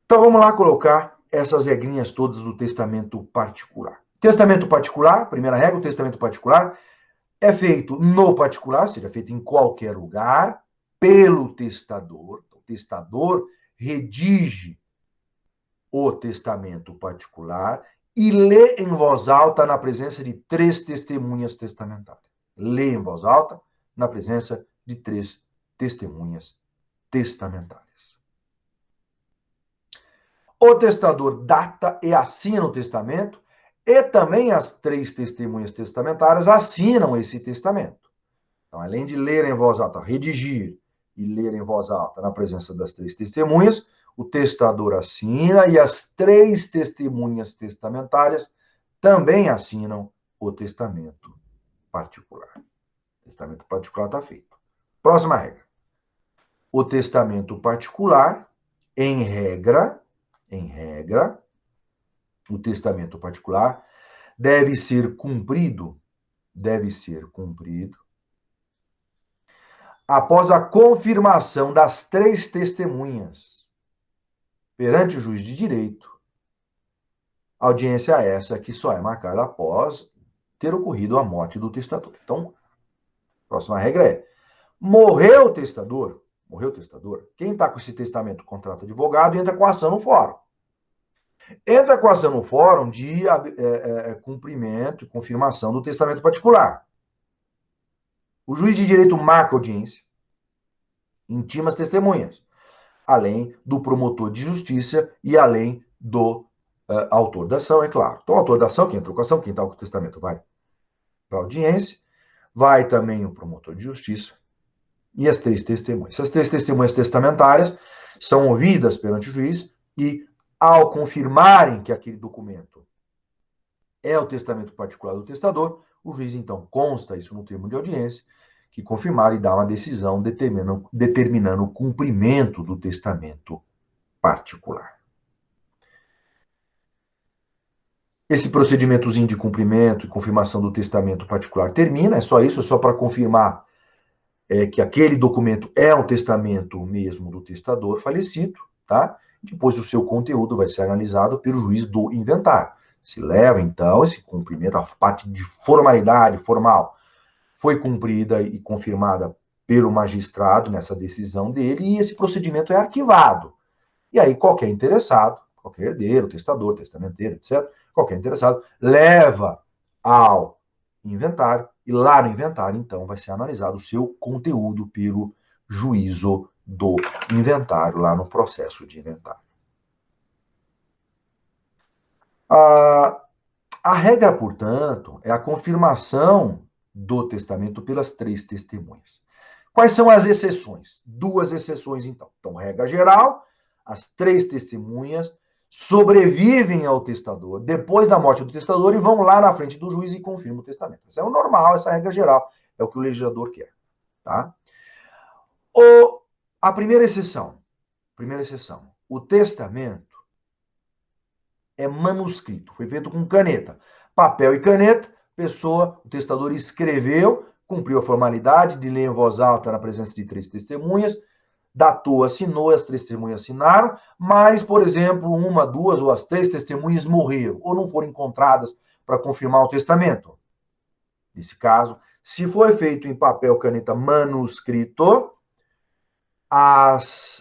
Então vamos lá colocar essas regrinhas todas do testamento particular. Testamento particular, primeira regra, o testamento particular é feito no particular, seja feito em qualquer lugar, pelo testador. O testador redige o testamento particular e lê em voz alta na presença de 3 testemunhas testamentárias. Lê em voz alta na presença de 3 testemunhas testamentárias. O testador data e assina o testamento, e também as 3 testemunhas testamentárias assinam esse testamento. Então, além de ler em voz alta, redigir e ler em voz alta na presença das 3 testemunhas, o testador assina e as 3 testemunhas testamentárias também assinam o testamento particular. O testamento particular está feito. Próxima regra. O testamento particular, em regra, o testamento particular deve ser cumprido após a confirmação das 3 testemunhas perante o juiz de direito. Audiência essa que só é marcada após ter ocorrido a morte do testador. Então, a próxima regra é: morreu o testador, quem está com esse testamento contrata advogado e entra com a ação no fórum. Entra com a ação no fórum de cumprimento e confirmação do testamento particular. O juiz de direito marca a audiência, intima as testemunhas, além do promotor de justiça e além do autor da ação, é claro. Então, o autor da ação, quem entrou com a ação, quem está com o testamento, vai para a audiência, vai também o promotor de justiça e as 3 testemunhas. Essas 3 testemunhas testamentárias são ouvidas perante o juiz e, ao confirmarem que aquele documento é o testamento particular do testador, o juiz, então, consta isso no termo de audiência, que confirmar e dá uma decisão determinando o cumprimento do testamento particular. Esse procedimentozinho de cumprimento e confirmação do testamento particular termina, é só isso, é só para confirmar que aquele documento é um testamento mesmo do testador falecido, tá? Depois o seu conteúdo vai ser analisado pelo juiz do inventário. Se leva, então, esse cumprimento, a parte de formalidade formal, foi cumprida e confirmada pelo magistrado nessa decisão dele, e esse procedimento é arquivado. E aí qualquer interessado, qualquer herdeiro, testador, testamenteiro, etc., qualquer interessado, leva ao inventário, e lá no inventário, então, vai ser analisado o seu conteúdo pelo juízo do inventário, lá no processo de inventário. A regra, portanto, é a confirmação do testamento pelas 3 testemunhas. Quais são as exceções? 2 exceções, então. Então, regra geral, as 3 testemunhas sobrevivem ao testador depois da morte do testador e vão lá na frente do juiz e confirmam o testamento. Isso é o normal, essa regra geral, é o que o legislador quer. Tá? A primeira exceção, o testamento é manuscrito, foi feito com caneta. Papel e caneta, o testador escreveu, cumpriu a formalidade de ler em voz alta na presença de 3 testemunhas, datou, assinou, as 3 testemunhas assinaram, mas, por exemplo, 1, 2 ou as 3 testemunhas morreram ou não foram encontradas para confirmar o testamento. Nesse caso, se foi feito em papel, caneta, manuscrito,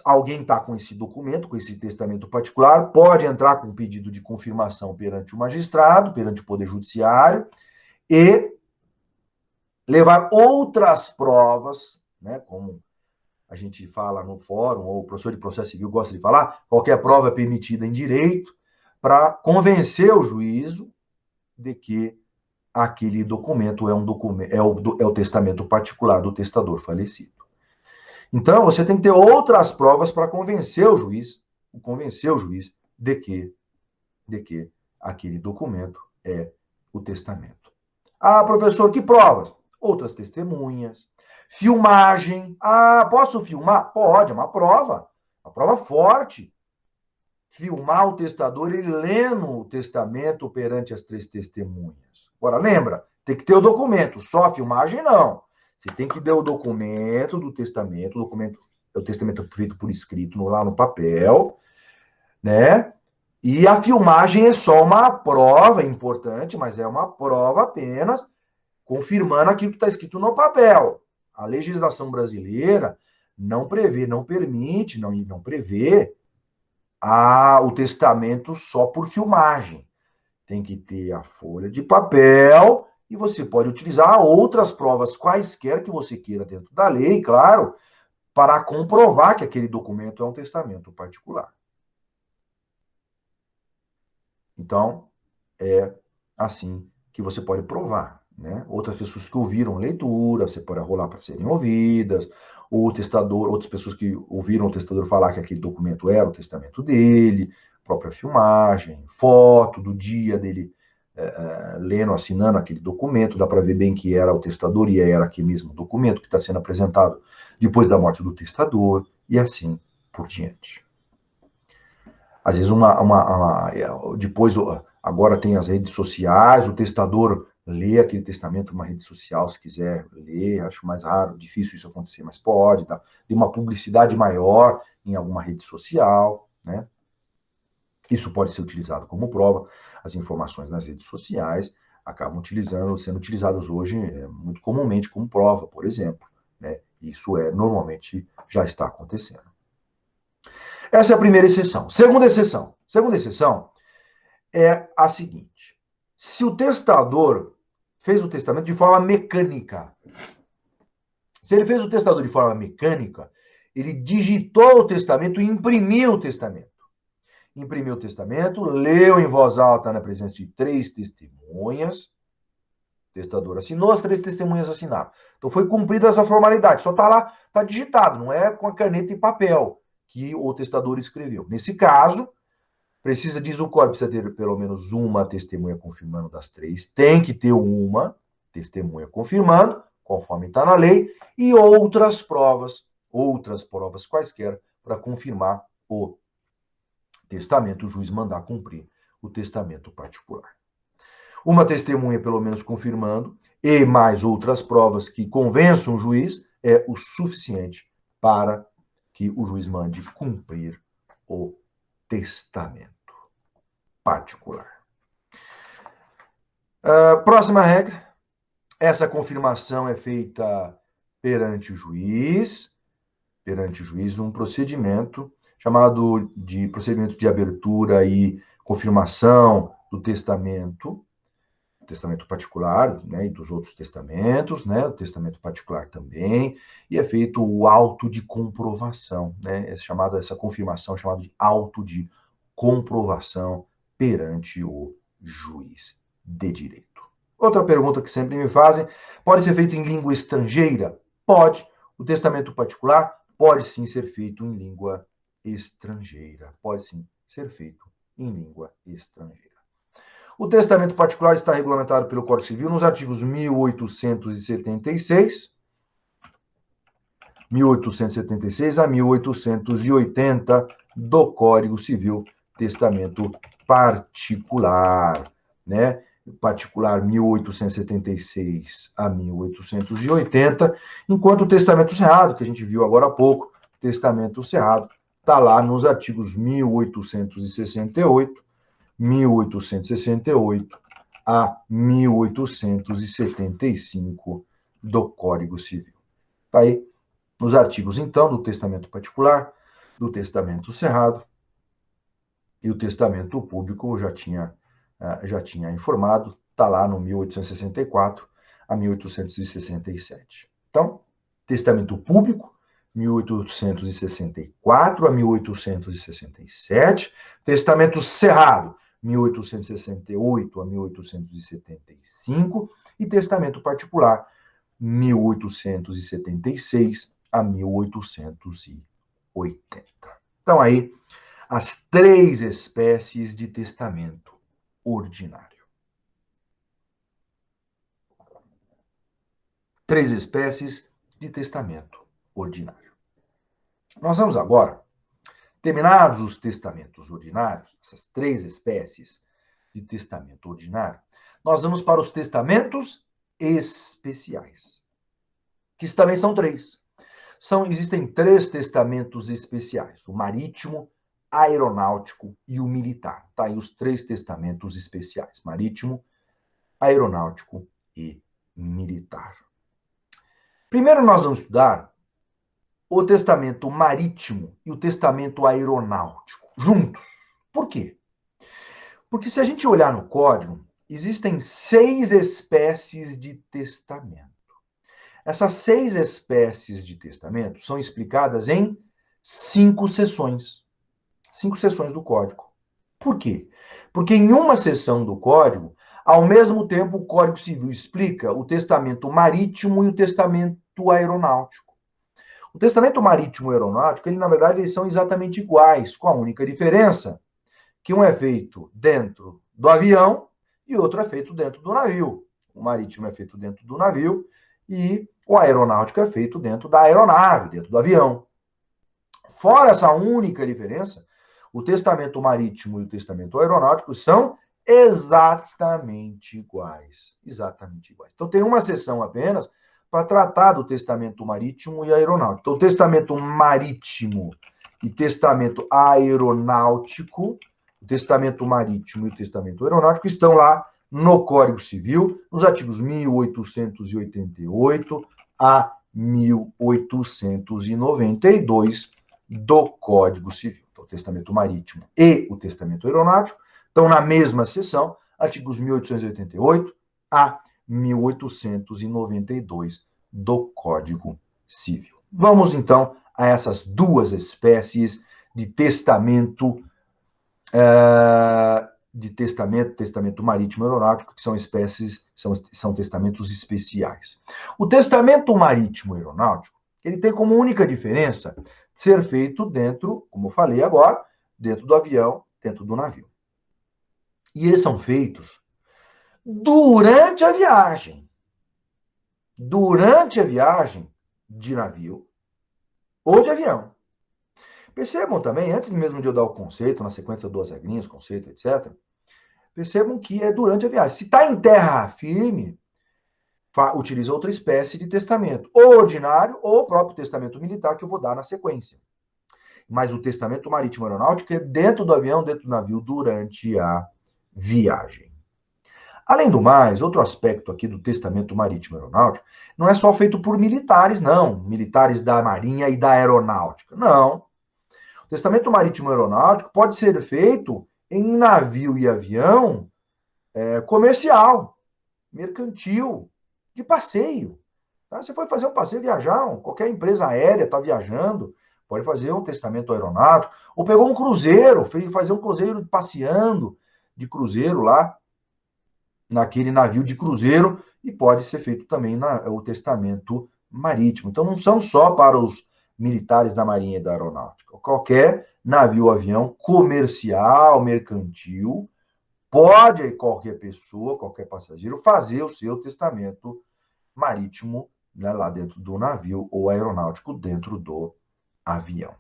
alguém está com esse documento, com esse testamento particular, pode entrar com um pedido de confirmação perante o magistrado, perante o Poder Judiciário, e levar outras provas, né, como a gente fala no fórum, ou o professor de processo civil gosta de falar, qualquer prova é permitida em direito, para convencer o juízo de que aquele documento é o testamento particular do testador falecido. Então, você tem que ter outras provas para convencer o juiz de que aquele documento é o testamento. Ah, professor, que provas? Outras testemunhas. Filmagem. Ah, posso filmar? Pode, é uma prova forte. Filmar o testador, ele lendo o testamento perante as 3 testemunhas. Agora, lembra, tem que ter o documento, só a filmagem não. Você tem que ter o documento do testamento, o testamento feito por escrito lá no papel, né? E a filmagem é só uma prova importante, mas é uma prova apenas confirmando aquilo que está escrito no papel. A legislação brasileira não prevê, não permite, não prevê o testamento só por filmagem. Tem que ter a folha de papel e você pode utilizar outras provas quaisquer que você queira dentro da lei, claro, para comprovar que aquele documento é um testamento particular. Então, é assim que você pode provar, né? Outras pessoas que ouviram leitura, você pode rolar para serem ouvidas, ou o testador, outras pessoas que ouviram o testador falar que aquele documento era o testamento dele, própria filmagem, foto do dia dele lendo, assinando aquele documento, dá para ver bem que era o testador e era aquele mesmo documento que está sendo apresentado depois da morte do testador, e assim por diante. Às vezes, depois, agora tem as redes sociais, o testador lê aquele testamento numa rede social, se quiser ler, acho mais raro, difícil isso acontecer, mas pode, dar uma publicidade maior em alguma rede social, né? Isso pode ser utilizado como prova. As informações nas redes sociais acabam sendo utilizadas hoje muito comumente como prova, por exemplo, né? Isso normalmente já está acontecendo. Essa é a primeira exceção. Segunda exceção é a seguinte: se o testador fez o testamento de forma mecânica, se ele fez o testamento de forma mecânica, ele digitou o testamento e imprimiu o testamento. Imprimiu o testamento, leu em voz alta na presença de 3 testemunhas, o testador assinou, as 3 testemunhas assinaram. Então foi cumprida essa formalidade, só está lá, está digitado, não é com a caneta e papel que o testador escreveu. Nesse caso, diz o código, precisa ter pelo menos uma testemunha confirmando das 3, tem que ter uma testemunha confirmando, conforme está na lei, e outras provas quaisquer, para confirmar o testamento, o juiz mandar cumprir o testamento particular. Uma testemunha, pelo menos, confirmando, e mais outras provas que convençam o juiz, é o suficiente para que o juiz mande cumprir o testamento particular. Próxima regra Essa confirmação é feita perante o juiz, num procedimento chamado de procedimento de abertura e confirmação do testamento particular, né, e dos outros testamentos, né, o testamento particular também, e é feito o auto de comprovação, né, essa confirmação é chamada de auto de comprovação perante o juiz de direito. Outra pergunta que sempre me fazem, pode ser feito em língua estrangeira? Pode. O testamento particular pode sim ser feito em língua estrangeira. Pode sim ser feito em língua estrangeira. O testamento particular está regulamentado pelo Código Civil nos artigos 1876 a 1880 do Código Civil, testamento particular, né? Particular 1876 a 1880, enquanto o testamento cerrado, que a gente viu agora há pouco, testamento cerrado, está lá nos artigos 1868 a 1875 do Código Civil. Está aí nos artigos, então, do testamento particular, do testamento cerrado, e o testamento público já tinha informado, está lá no 1864 a 1867. Então, testamento público, 1864 a 1867, testamento cerrado, 1868 a 1875, e testamento particular, 1876 a 1880. Então, aí, as 3 espécies de testamento ordinário. 3 espécies de testamento ordinário. Nós vamos agora, terminados os testamentos ordinários, essas 3 espécies de testamento ordinário, nós vamos para os testamentos especiais, que também são 3. Existem 3 testamentos especiais, o marítimo, aeronáutico e o militar. Tá aí os 3 testamentos especiais, marítimo, aeronáutico e militar. Primeiro nós vamos estudar o testamento marítimo e o testamento aeronáutico, juntos. Por quê? Porque se a gente olhar no código, existem 6 espécies de testamento. Essas 6 espécies de testamento são explicadas em 5 seções. 5 seções do código. Por quê? Porque em uma seção do código, ao mesmo tempo, o Código Civil explica o testamento marítimo e o testamento aeronáutico. O testamento marítimo e aeronáutico, na verdade, eles são exatamente iguais, com a única diferença que um é feito dentro do avião e outro é feito dentro do navio. O marítimo é feito dentro do navio e o aeronáutico é feito dentro da aeronave, dentro do avião. Fora essa única diferença, o testamento marítimo e o testamento aeronáutico são exatamente iguais. Exatamente iguais. Então, tem uma seção apenas para tratar do testamento marítimo e aeronáutico. Então, o testamento marítimo e testamento aeronáutico, o testamento marítimo e o testamento aeronáutico estão lá no Código Civil, nos artigos 1888 a 1892 do Código Civil. Então, o testamento marítimo e o testamento aeronáutico estão na mesma seção, artigos 1888 a 1892 do Código Civil. Vamos, então, a essas 2 espécies de testamento testamento marítimo e aeronáutico, que são espécies, são testamentos especiais. O testamento marítimo e aeronáutico, ele tem como única diferença ser feito dentro, como eu falei agora, dentro do avião, dentro do navio. E eles são feitos durante a viagem. Durante a viagem de navio ou de avião. Percebam também, antes mesmo de eu dar o conceito, na sequência de 2 regrinhas, conceito, etc., percebam que é durante a viagem. Se está em terra firme, utiliza outra espécie de testamento, ou ordinário, ou o próprio testamento militar, que eu vou dar na sequência. Mas o testamento marítimo aeronáutico é dentro do avião, dentro do navio, durante a viagem. Além do mais, outro aspecto aqui do testamento marítimo aeronáutico não é só feito por militares, não, militares da Marinha e da Aeronáutica. Não. O testamento marítimo aeronáutico pode ser feito em navio e avião comercial, mercantil, de passeio. Tá? Você foi fazer um passeio, viajar, qualquer empresa aérea está viajando, pode fazer um testamento aeronáutico, ou pegou um cruzeiro, fez fazer um cruzeiro passeando de cruzeiro lá, naquele navio de cruzeiro, e pode ser feito também o testamento marítimo. Então, não são só para os militares da Marinha e da Aeronáutica. Qualquer navio ou avião comercial, mercantil, pode qualquer pessoa, qualquer passageiro, fazer o seu testamento marítimo, né, lá dentro do navio, ou aeronáutico dentro do avião.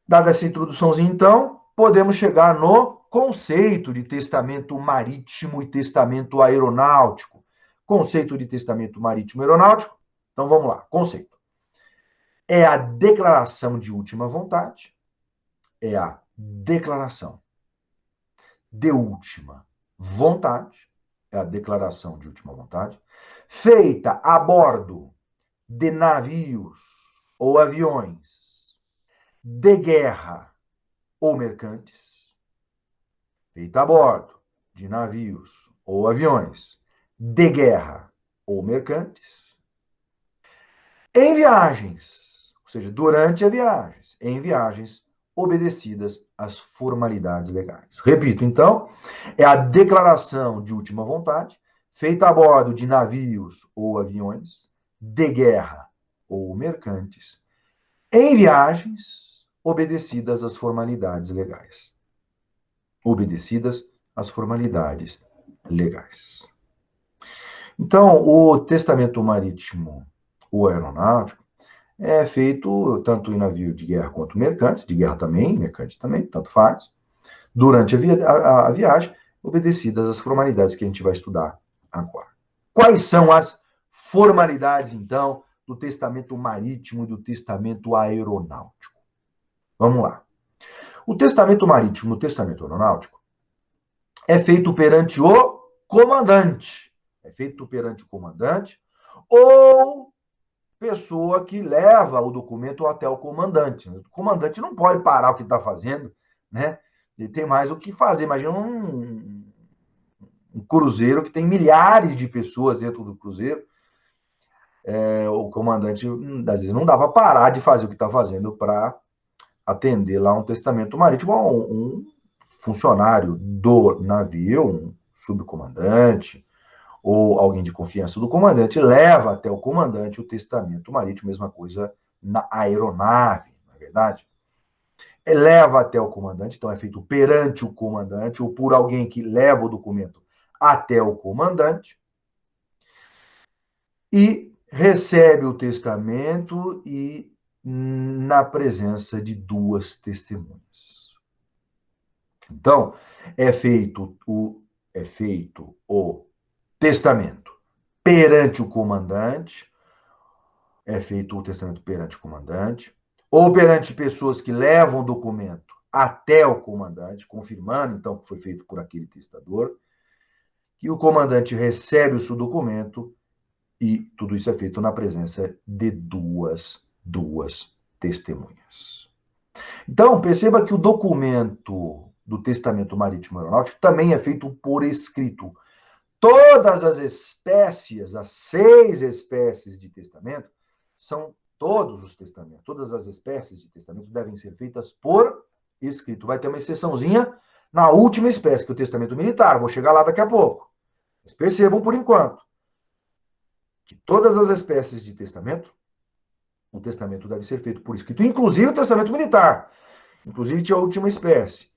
Dada essa introduçãozinha, então, podemos chegar no conceito de testamento marítimo e testamento aeronáutico. Conceito de testamento marítimo e aeronáutico. Então, vamos lá. Conceito. É a declaração de última vontade. É a declaração de última vontade. É a declaração de última vontade. Feita a bordo de navios ou aviões de guerra ou mercantes, feita a bordo de navios ou aviões de guerra ou mercantes, em viagens, ou seja, durante as viagens, em viagens obedecidas às formalidades legais. Repito, então, é a declaração de última vontade feita a bordo de navios ou aviões de guerra ou mercantes, em viagens obedecidas às formalidades legais. Obedecidas às formalidades legais. Então, o testamento marítimo ou aeronáutico é feito tanto em navio de guerra quanto mercantes, de guerra também, mercante também, tanto faz, durante a viagem, obedecidas às formalidades que a gente vai estudar agora. Quais são as formalidades, então, do testamento marítimo e do testamento aeronáutico? Vamos lá. O testamento marítimo e o testamento aeronáutico é feito perante o comandante. É feito perante o comandante ou pessoa que leva o documento até o comandante. O comandante não pode parar o que está fazendo, né? Ele tem mais o que fazer. Imagina um cruzeiro que tem milhares de pessoas dentro do cruzeiro. O comandante, às vezes, não dá para parar de fazer o que está fazendo para atender lá um testamento marítimo, um funcionário do navio, um subcomandante, ou alguém de confiança do comandante, leva até o comandante o testamento marítimo, mesma coisa na aeronave, não é verdade? Leva até o comandante, então é feito perante o comandante, ou por alguém que leva o documento até o comandante, e recebe o testamento e na presença de duas testemunhas. Então, é feito o testamento perante o comandante, é feito o testamento perante o comandante, ou perante pessoas que levam o documento até o comandante, confirmando, então, que foi feito por aquele testador, que o comandante recebe o seu documento e tudo isso é feito na presença de duas testemunhas. Então, perceba que o documento do testamento marítimo aeronáutico também é feito por escrito. Todas as espécies, as 6 espécies de testamento, são todos os testamentos, todas as espécies de testamento devem ser feitas por escrito. Vai ter uma exceçãozinha na última espécie, que é o testamento militar. Vou chegar lá daqui a pouco. Mas percebam, por enquanto, que todas as espécies de testamento, o testamento deve ser feito por escrito, inclusive o testamento militar. Inclusive tinha a última espécie,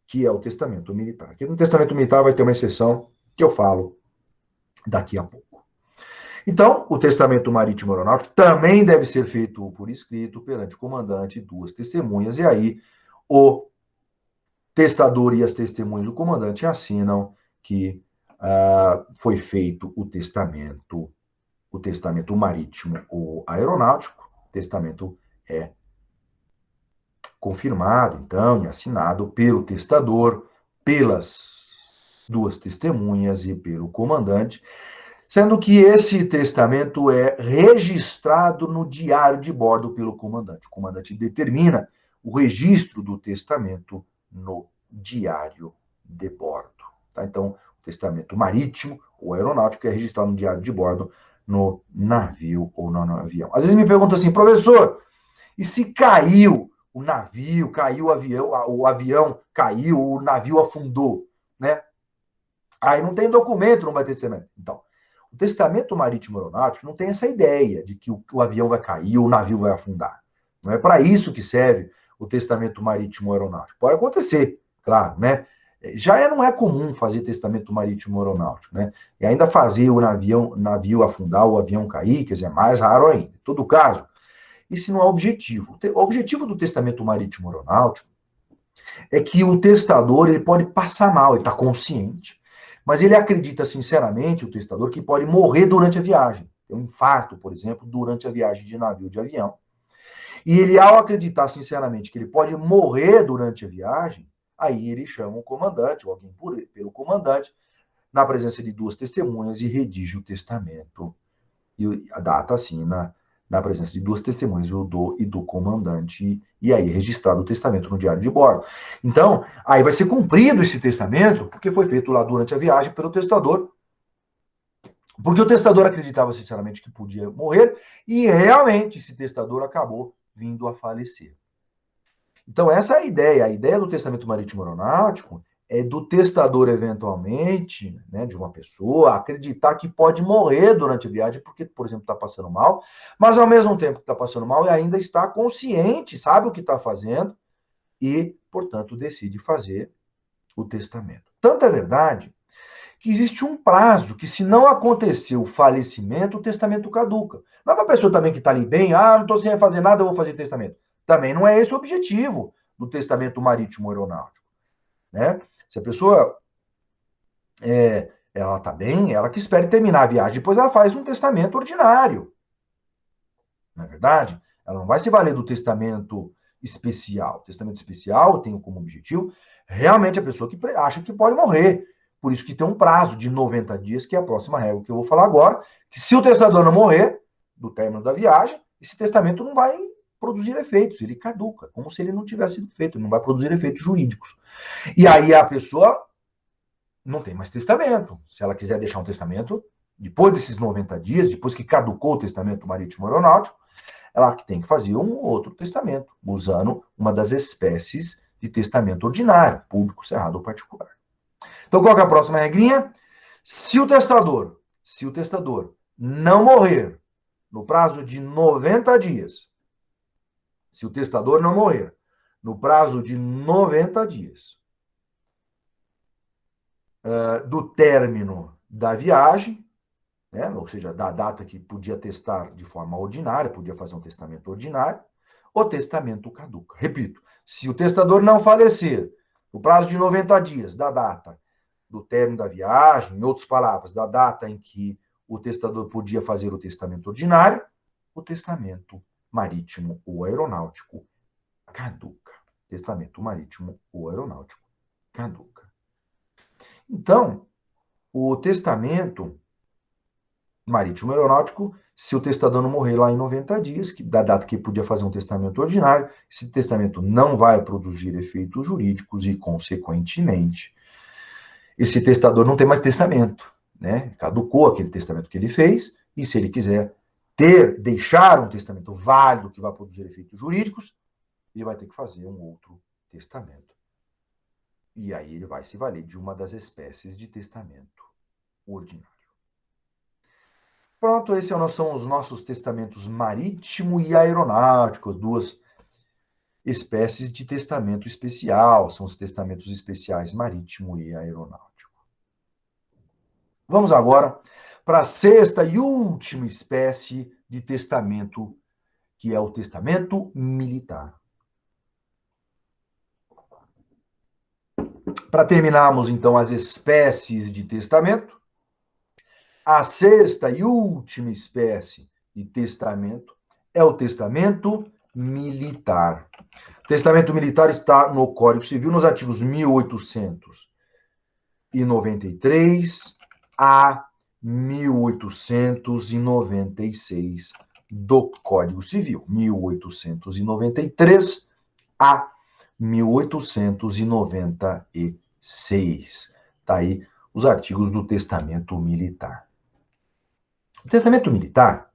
que é o testamento militar. Aqui no testamento militar vai ter uma exceção que eu falo daqui a pouco. Então, o testamento marítimo aeronáutico também deve ser feito por escrito perante o comandante e duas testemunhas, e aí o testador e as testemunhas do comandante assinam que foi feito o testamento marítimo ou aeronáutico. O testamento é confirmado, então, e assinado pelo testador, pelas duas testemunhas e pelo comandante, sendo que esse testamento é registrado no diário de bordo pelo comandante. O comandante determina o registro do testamento no diário de bordo. Tá? Então, o testamento marítimo ou aeronáutico é registrado no diário de bordo no navio ou no avião. Às vezes me perguntam assim, professor, e se caiu o navio, caiu o avião caiu, o navio afundou, né? Aí não tem documento, não vai ter testamento. Então, o testamento marítimo aeronáutico não tem essa ideia de que o avião vai cair, o navio vai afundar. Não é para isso que serve o testamento marítimo aeronáutico. Pode acontecer, claro, né? Já não é comum fazer testamento marítimo aeronáutico, né? E ainda fazer o navio afundar, o avião cair, quer dizer, é mais raro ainda. Em todo caso, esse não é o objetivo. O objetivo do testamento marítimo aeronáutico é que o testador ele pode passar mal, ele está consciente, mas ele acredita sinceramente, o testador, que pode morrer durante a viagem. Tem um infarto, por exemplo, durante a viagem de navio de avião. E ele, ao acreditar sinceramente que ele pode morrer durante a viagem, aí ele chama o comandante, ou alguém pelo comandante, na presença de duas testemunhas, e redige o testamento. E a data assina na presença de duas testemunhas, e do comandante, e aí é registrado o testamento no diário de bordo. Então, aí vai ser cumprido esse testamento, porque foi feito lá durante a viagem pelo testador, porque o testador acreditava sinceramente que podia morrer, e realmente esse testador acabou vindo a falecer. Então, essa é a ideia. A ideia do testamento marítimo aeronáutico é do testador, eventualmente, né, de uma pessoa, acreditar que pode morrer durante a viagem, porque, por exemplo, está passando mal, mas ao mesmo tempo que está passando mal, ainda está consciente, sabe o que está fazendo, e, portanto, decide fazer o testamento. Tanto é verdade que existe um prazo que, se não acontecer o falecimento, o testamento caduca. Não é uma pessoa também que está ali bem, não estou sem fazer nada, eu vou fazer testamento. Também não é esse o objetivo do testamento marítimo aeronáutico, né? Se a pessoa ela está bem, ela que espere terminar a viagem, depois ela faz um testamento ordinário, não é verdade? Ela não vai se valer do testamento especial. O testamento especial tem como objetivo realmente a pessoa que acha que pode morrer. Por isso que tem um prazo de 90 dias, que é a próxima regra que eu vou falar agora, que se o testador não morrer do término da viagem, esse testamento não vai produzir efeitos, ele caduca, como se ele não tivesse sido feito, ele não vai produzir efeitos jurídicos. E aí a pessoa não tem mais testamento. Se ela quiser deixar um testamento, depois desses 90 dias, depois que caducou o testamento marítimo aeronáutico, ela tem que fazer um outro testamento, usando uma das espécies de testamento ordinário, público, cerrado ou particular. Então, qual que é a próxima regrinha? Se o testador não morrer no prazo de 90 dias, se o testador não morrer no prazo de 90 dias do término da viagem, né, ou seja, da data que podia testar de forma ordinária, podia fazer um testamento ordinário, o testamento caduca. Repito, se o testador não falecer no prazo de 90 dias da data do término da viagem, em outras palavras, da data em que o testador podia fazer o testamento ordinário, o testamento marítimo ou aeronáutico caduca. Testamento marítimo ou aeronáutico caduca. Então, o testamento marítimo aeronáutico, se o testador não morrer lá em 90 dias, da data que podia fazer um testamento ordinário, esse testamento não vai produzir efeitos jurídicos e, consequentemente, esse testador não tem mais testamento, né? Caducou aquele testamento que ele fez, e se ele quiser deixar um testamento válido que vai produzir efeitos jurídicos, ele vai ter que fazer um outro testamento. E aí ele vai se valer de uma das espécies de testamento ordinário. Pronto, esses são os nossos testamentos marítimo e aeronáutico, duas espécies de testamento especial, são os testamentos especiais marítimo e aeronáutico. Vamos agora para a sexta e última espécie de testamento, que é o testamento militar. Para terminarmos, então, as espécies de testamento, a sexta e última espécie de testamento é o testamento militar. O testamento militar está no Código Civil, nos artigos 1800 1893 a 1896 do Código Civil. 1893 a 1896. Tá aí os artigos do Testamento Militar. O Testamento Militar,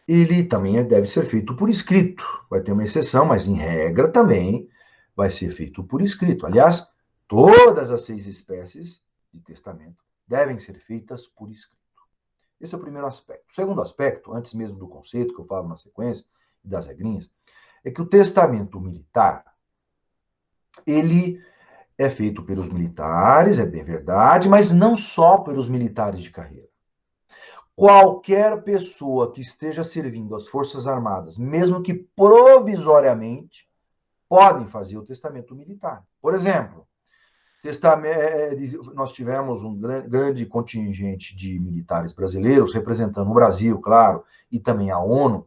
ele também deve ser feito por escrito. Vai ter uma exceção, mas em regra também vai ser feito por escrito. Aliás, todas as 6 espécies de testamento devem ser feitas por escrito. Esse é o primeiro aspecto. O segundo aspecto, antes mesmo do conceito que eu falo na sequência e das regrinhas, é que o testamento militar, ele é feito pelos militares, é bem verdade, mas não só pelos militares de carreira. Qualquer pessoa que esteja servindo as Forças Armadas, mesmo que provisoriamente, podem fazer o testamento militar. Por exemplo, nós tivemos um grande contingente de militares brasileiros representando o Brasil, claro, e também a ONU,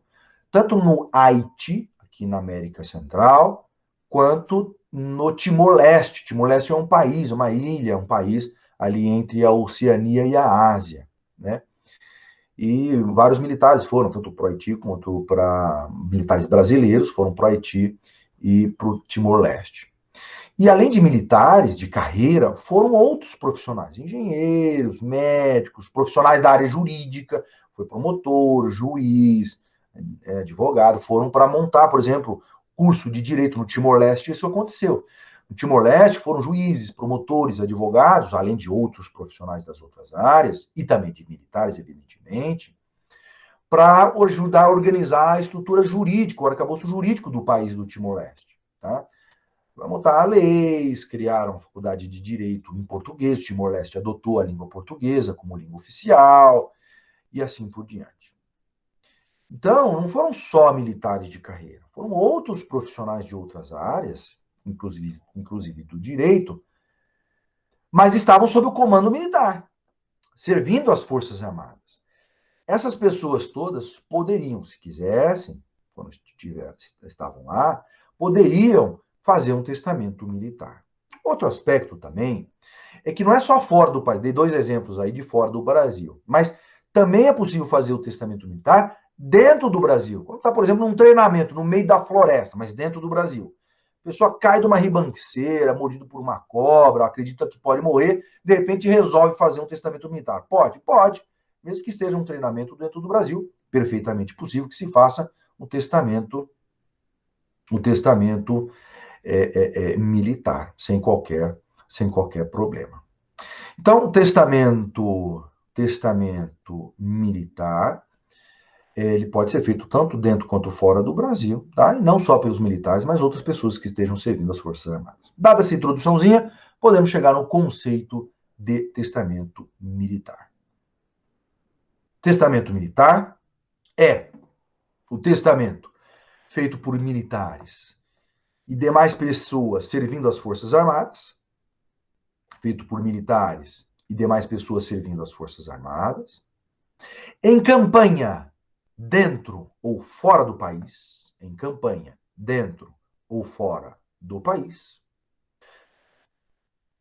tanto no Haiti, aqui na América Central, quanto no Timor-Leste. Timor-Leste é um país, uma ilha, um país ali entre a Oceania e a Ásia, né? E vários militares foram, tanto para o Haiti quanto para militares brasileiros, foram para o Haiti e para o Timor-Leste. E além de militares de carreira, foram outros profissionais, engenheiros, médicos, profissionais da área jurídica, foi promotor, juiz, advogado, foram para montar, por exemplo, curso de direito no Timor-Leste, isso aconteceu. No Timor-Leste foram juízes, promotores, advogados, além de outros profissionais das outras áreas, e também de militares, evidentemente, para ajudar a organizar a estrutura jurídica, o arcabouço jurídico do país do Timor-Leste, tá? Para montar leis, criaram a faculdade de direito em português, o Timor-Leste adotou a língua portuguesa como língua oficial, e assim por diante. Então, não foram só militares de carreira, foram outros profissionais de outras áreas, inclusive do direito, mas estavam sob o comando militar, servindo as Forças Armadas. Essas pessoas todas poderiam, se quisessem, quando estavam lá, poderiam fazer um testamento militar. Outro aspecto também é que não é só fora do país, dei 2 exemplos aí de fora do Brasil, mas também é possível fazer o testamento militar dentro do Brasil. Quando está, por exemplo, num treinamento no meio da floresta, mas dentro do Brasil. A pessoa cai de uma ribanceira, mordido por uma cobra, acredita que pode morrer, de repente resolve fazer um testamento militar. Pode? Pode. Mesmo que esteja um treinamento dentro do Brasil, perfeitamente possível que se faça um testamento militar, sem qualquer problema. Então, o testamento militar, ele pode ser feito tanto dentro quanto fora do Brasil, tá? E não só pelos militares, mas outras pessoas que estejam servindo as Forças Armadas. Dada essa introduçãozinha, podemos chegar no conceito de testamento militar. Testamento militar é o testamento feito por militares e demais pessoas servindo as Forças Armadas, feito por militares e demais pessoas servindo as Forças Armadas, em campanha dentro ou fora do país, em campanha dentro ou fora do país,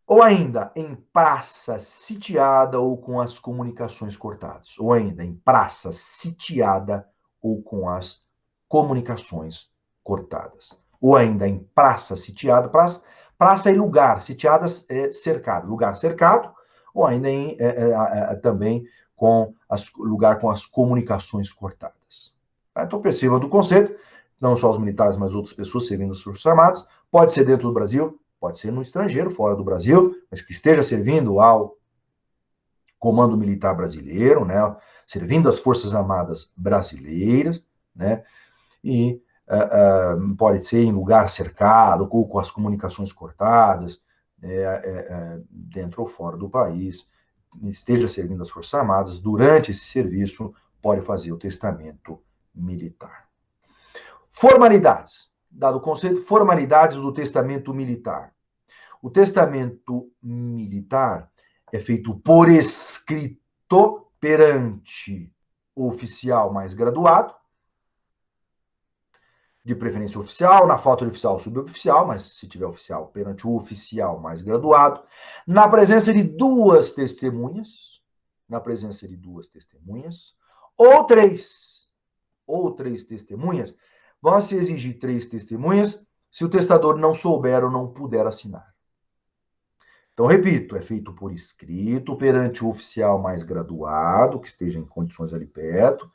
ou ainda em praça sitiada ou com as comunicações cortadas, ou ainda em praça sitiada ou com as comunicações cortadas, ou ainda em praça sitiada, praça é lugar, sitiada é cercado, lugar cercado, ou ainda também com lugar com as comunicações cortadas. Então perceba do conceito, não só os militares, mas outras pessoas servindo as Forças Armadas, pode ser dentro do Brasil, pode ser no estrangeiro, fora do Brasil, mas que esteja servindo ao Comando Militar Brasileiro, né, servindo as Forças Armadas brasileiras, né, e pode ser em lugar cercado, ou com as comunicações cortadas, dentro ou fora do país, esteja servindo as Forças Armadas, durante esse serviço, pode fazer o testamento militar. Formalidades. Dado o conceito, formalidades do testamento militar. O testamento militar é feito por escrito perante o oficial mais graduado, de preferência oficial, na falta de oficial, suboficial, mas se tiver oficial, perante o oficial mais graduado, na presença de duas testemunhas, ou três testemunhas, vão se exigir 3 testemunhas se o testador não souber ou não puder assinar. Então, repito, é feito por escrito, perante o oficial mais graduado, que esteja em condições ali perto,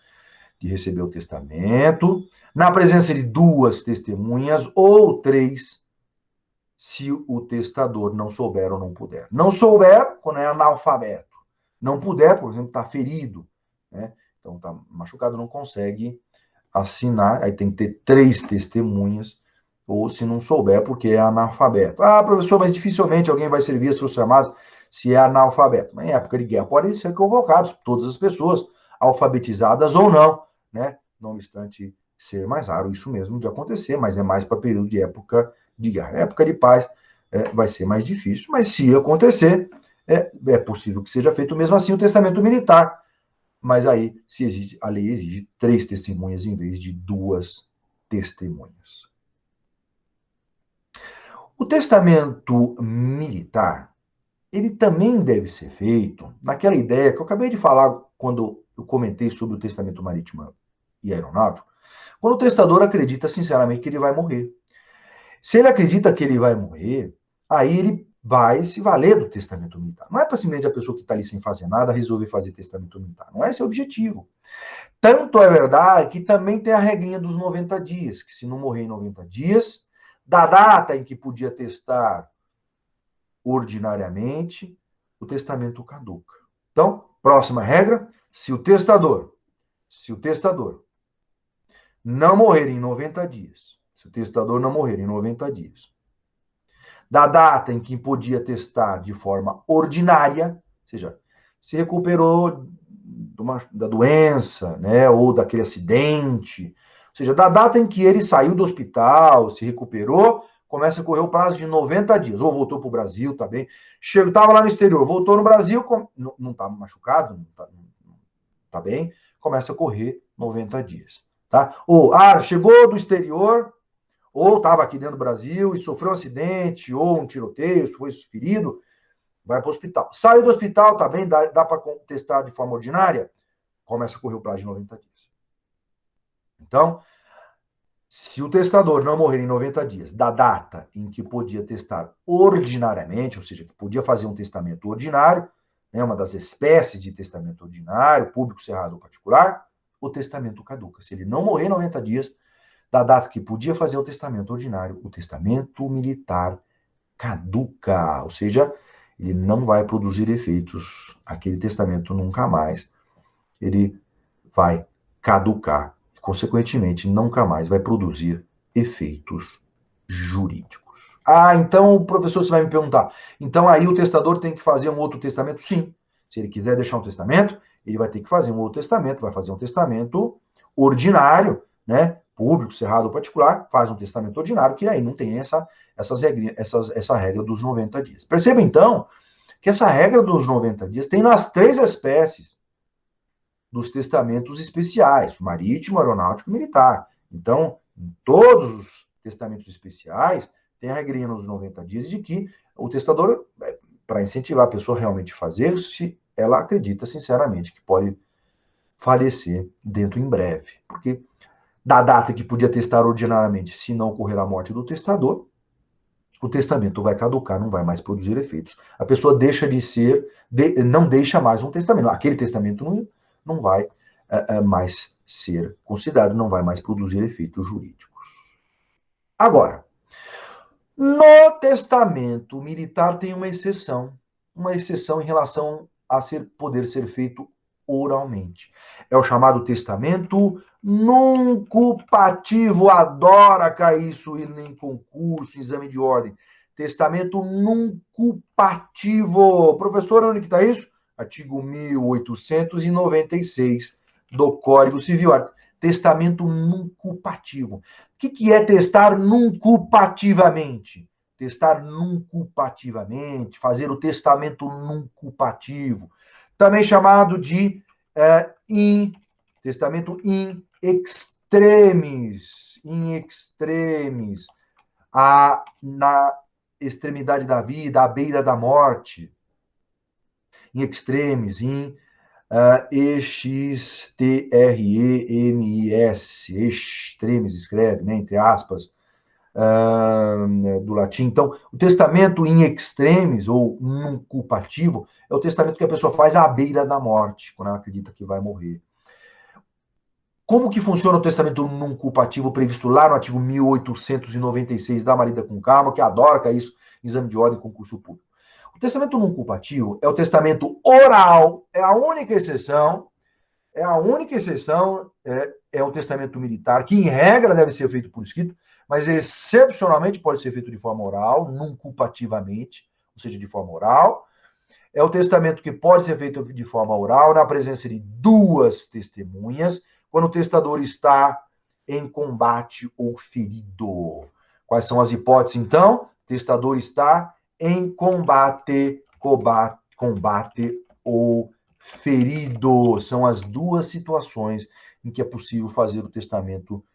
de receber o testamento, na presença de 2 testemunhas ou 3, se o testador não souber ou não puder. Não souber, quando é analfabeto. Não puder, por exemplo, está ferido, né? Então, está machucado, não consegue assinar, aí tem que ter 3 testemunhas, ou se não souber, porque é analfabeto. Ah, professor, mas dificilmente alguém vai servir as Forças Armadas se é analfabeto. Mas em época de guerra podem ser convocados todas as pessoas, alfabetizadas ou não, né? Não obstante ser mais raro isso mesmo de acontecer, mas é mais para período de época de guerra. Época de paz vai ser mais difícil, mas se acontecer, é possível que seja feito mesmo assim o testamento militar. Mas aí a lei exige 3 testemunhas em vez de 2 testemunhas. O testamento militar, ele também deve ser feito naquela ideia que eu acabei de falar quando eu comentei sobre o testamento marítimo e aeronáutico, quando o testador acredita sinceramente que ele vai morrer. Se ele acredita que ele vai morrer, aí ele vai se valer do testamento militar. Não é para simplesmente a pessoa que está ali sem fazer nada resolver fazer testamento militar. Não é esse o objetivo. Tanto é verdade que também tem a regrinha dos 90 dias, que se não morrer em 90 dias, da data em que podia testar ordinariamente, o testamento caduca. Então, próxima regra, se o testador não morrer em 90 dias, da data em que podia testar de forma ordinária, ou seja, se recuperou da doença, né, ou daquele acidente, ou seja, da data em que ele saiu do hospital, se recuperou, começa a correr o prazo de 90 dias, ou voltou para o Brasil, tá bem, estava lá no exterior, voltou no Brasil, não está machucado, não tá bem, começa a correr 90 dias, tá? Ou, chegou do exterior, ou estava aqui dentro do Brasil e sofreu um acidente, ou um tiroteio, foi ferido, vai para o hospital. Saiu do hospital, tá bem, dá para testar de forma ordinária, começa a correr o prazo de 90 dias. Então, se o testador não morrer em 90 dias da data em que podia testar ordinariamente, ou seja, que podia fazer um testamento ordinário, né, uma das espécies de testamento ordinário, público, cerrado ou particular, o testamento caduca. Se ele não morrer em 90 dias da data que podia fazer o testamento ordinário, o testamento militar caduca, ou seja, ele não vai produzir efeitos, aquele testamento nunca mais, ele vai caducar, consequentemente, nunca mais vai produzir efeitos jurídicos. Então, professor, você vai me perguntar, então aí o testador tem que fazer um outro testamento? Sim. Se ele quiser deixar um testamento, ele vai ter que fazer um outro testamento, vai fazer um testamento ordinário, né? Público, cerrado ou particular, faz um testamento ordinário, que aí não tem essa regra dos 90 dias. Perceba, então, que essa regra dos 90 dias tem nas 3 espécies dos testamentos especiais, marítimo, aeronáutico e militar. Então, em todos os testamentos especiais, tem a regrinha nos 90 dias de que o testador, para incentivar a pessoa a realmente fazer, se ela acredita sinceramente que pode falecer dentro em breve. Porque da data que podia testar ordinariamente, se não ocorrer a morte do testador, o testamento vai caducar, não vai mais produzir efeitos. A pessoa deixa de ser, não deixa mais um testamento. Aquele testamento não vai mais ser considerado, não vai mais produzir efeitos jurídicos. Agora, no testamento militar tem uma exceção em relação a poder ser feito oralmente. É o chamado testamento nuncupativo. Adora cair isso em concurso, em exame de ordem. Testamento nuncupativo. Professor, onde que está isso? Artigo 1896 do Código Civil. Testamento nuncupativo. O que é testar nuncupativamente? Testar nuncupativamente, fazer o testamento nuncupativo, também chamado de testamento in extremis, na extremidade da vida, à beira da morte, em extremis, extremis, escreve, né, entre aspas, do latim. Então, o testamento in extremis, ou num culpativo, é o testamento que a pessoa faz à beira da morte, quando ela acredita que vai morrer. Como que funciona o testamento num culpativo previsto lá no artigo 1896 da Marida com Calma, que adora cair isso em exame de ordem em concurso público? O testamento num culpativo é o testamento oral, é a única exceção, é o testamento militar, que em regra deve ser feito por escrito, mas excepcionalmente pode ser feito de forma oral, num culpativamente, ou seja, de forma oral. É o testamento que pode ser feito de forma oral, na presença de duas testemunhas, quando o testador está em combate ou ferido. Quais são as hipóteses, então? O testador está em combate ou ferido. São as duas situações em que é possível fazer o testamento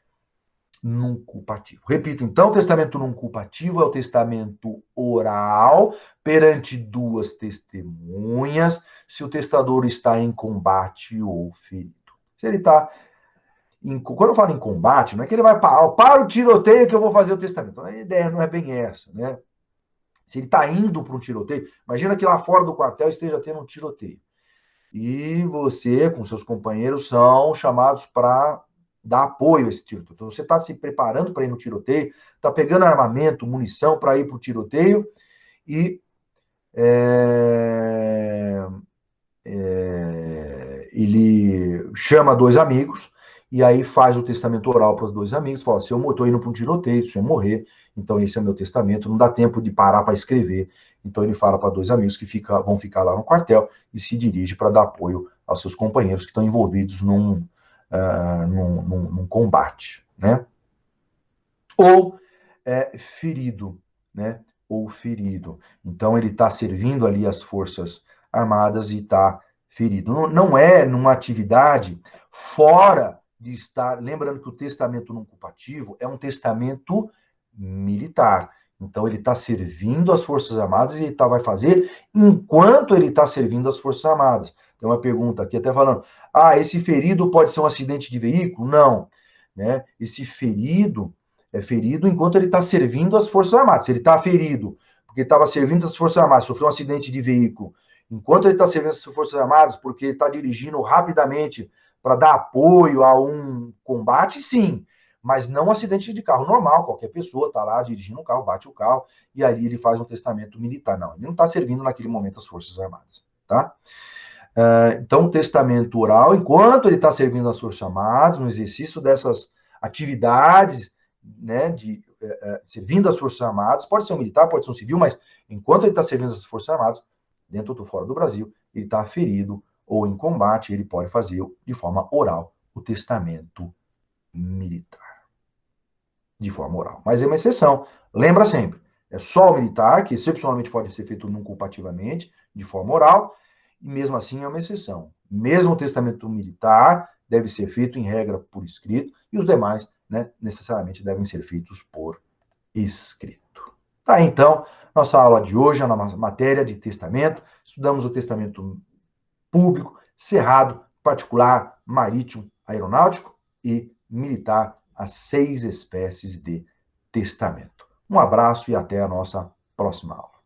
num culpativo. Repito, então, o testamento num culpativo é o testamento oral perante duas testemunhas, se o testador está em combate ou ferido. Se ele está quando eu falo em combate, não é que ele vai para o tiroteio que eu vou fazer o testamento. A ideia não é bem essa, né? Se ele está indo para um tiroteio, imagina que lá fora do quartel esteja tendo um tiroteio. E você, com seus companheiros, são chamados para dar apoio a esse tiroteio. Então, você está se preparando para ir no tiroteio, está pegando armamento, munição para ir para o tiroteio, e ele chama dois amigos, e aí faz o testamento oral para os dois amigos, fala, se eu estou indo para um tiroteio, se eu morrer, então esse é o meu testamento, não dá tempo de parar para escrever. Então ele fala para dois amigos que vão ficar lá no quartel e se dirige para dar apoio aos seus companheiros que estão envolvidos num combate, né? Ou ferido, né? Ou ferido. Então ele está servindo ali as Forças Armadas e está ferido. Não é numa atividade fora de estar... Lembrando que o testamento não culpativo é um testamento militar. Então ele está servindo as Forças Armadas e vai fazer enquanto ele está servindo as Forças Armadas. Tem uma pergunta aqui até falando, esse ferido pode ser um acidente de veículo? Não. Né? Esse ferido é ferido enquanto ele está servindo as Forças Armadas. Se ele está ferido porque estava servindo as Forças Armadas, sofreu um acidente de veículo, enquanto ele está servindo as Forças Armadas, porque ele está dirigindo rapidamente para dar apoio a um combate, sim, mas não um acidente de carro normal. Qualquer pessoa está lá dirigindo um carro, bate o carro, e ali ele faz um testamento militar. Não, ele não está servindo naquele momento as Forças Armadas, tá? Então, o testamento oral, enquanto ele está servindo as Forças Armadas, no exercício dessas atividades, né, servindo as Forças Armadas, pode ser um militar, pode ser um civil, mas enquanto ele está servindo as Forças Armadas, dentro ou fora do Brasil, ele está ferido ou em combate, ele pode fazer de forma oral o testamento militar. De forma oral. Mas é uma exceção. Lembra sempre, é só o militar, que excepcionalmente pode ser feito não culpativamente, de forma oral, e mesmo assim é uma exceção. Mesmo o testamento militar deve ser feito, em regra, por escrito, e os demais, né, necessariamente devem ser feitos por escrito. Tá, então, nossa aula de hoje é na matéria de testamento. Estudamos o testamento público, cerrado, particular, marítimo, aeronáutico e militar, as 6 espécies de testamento. Um abraço e até a nossa próxima aula.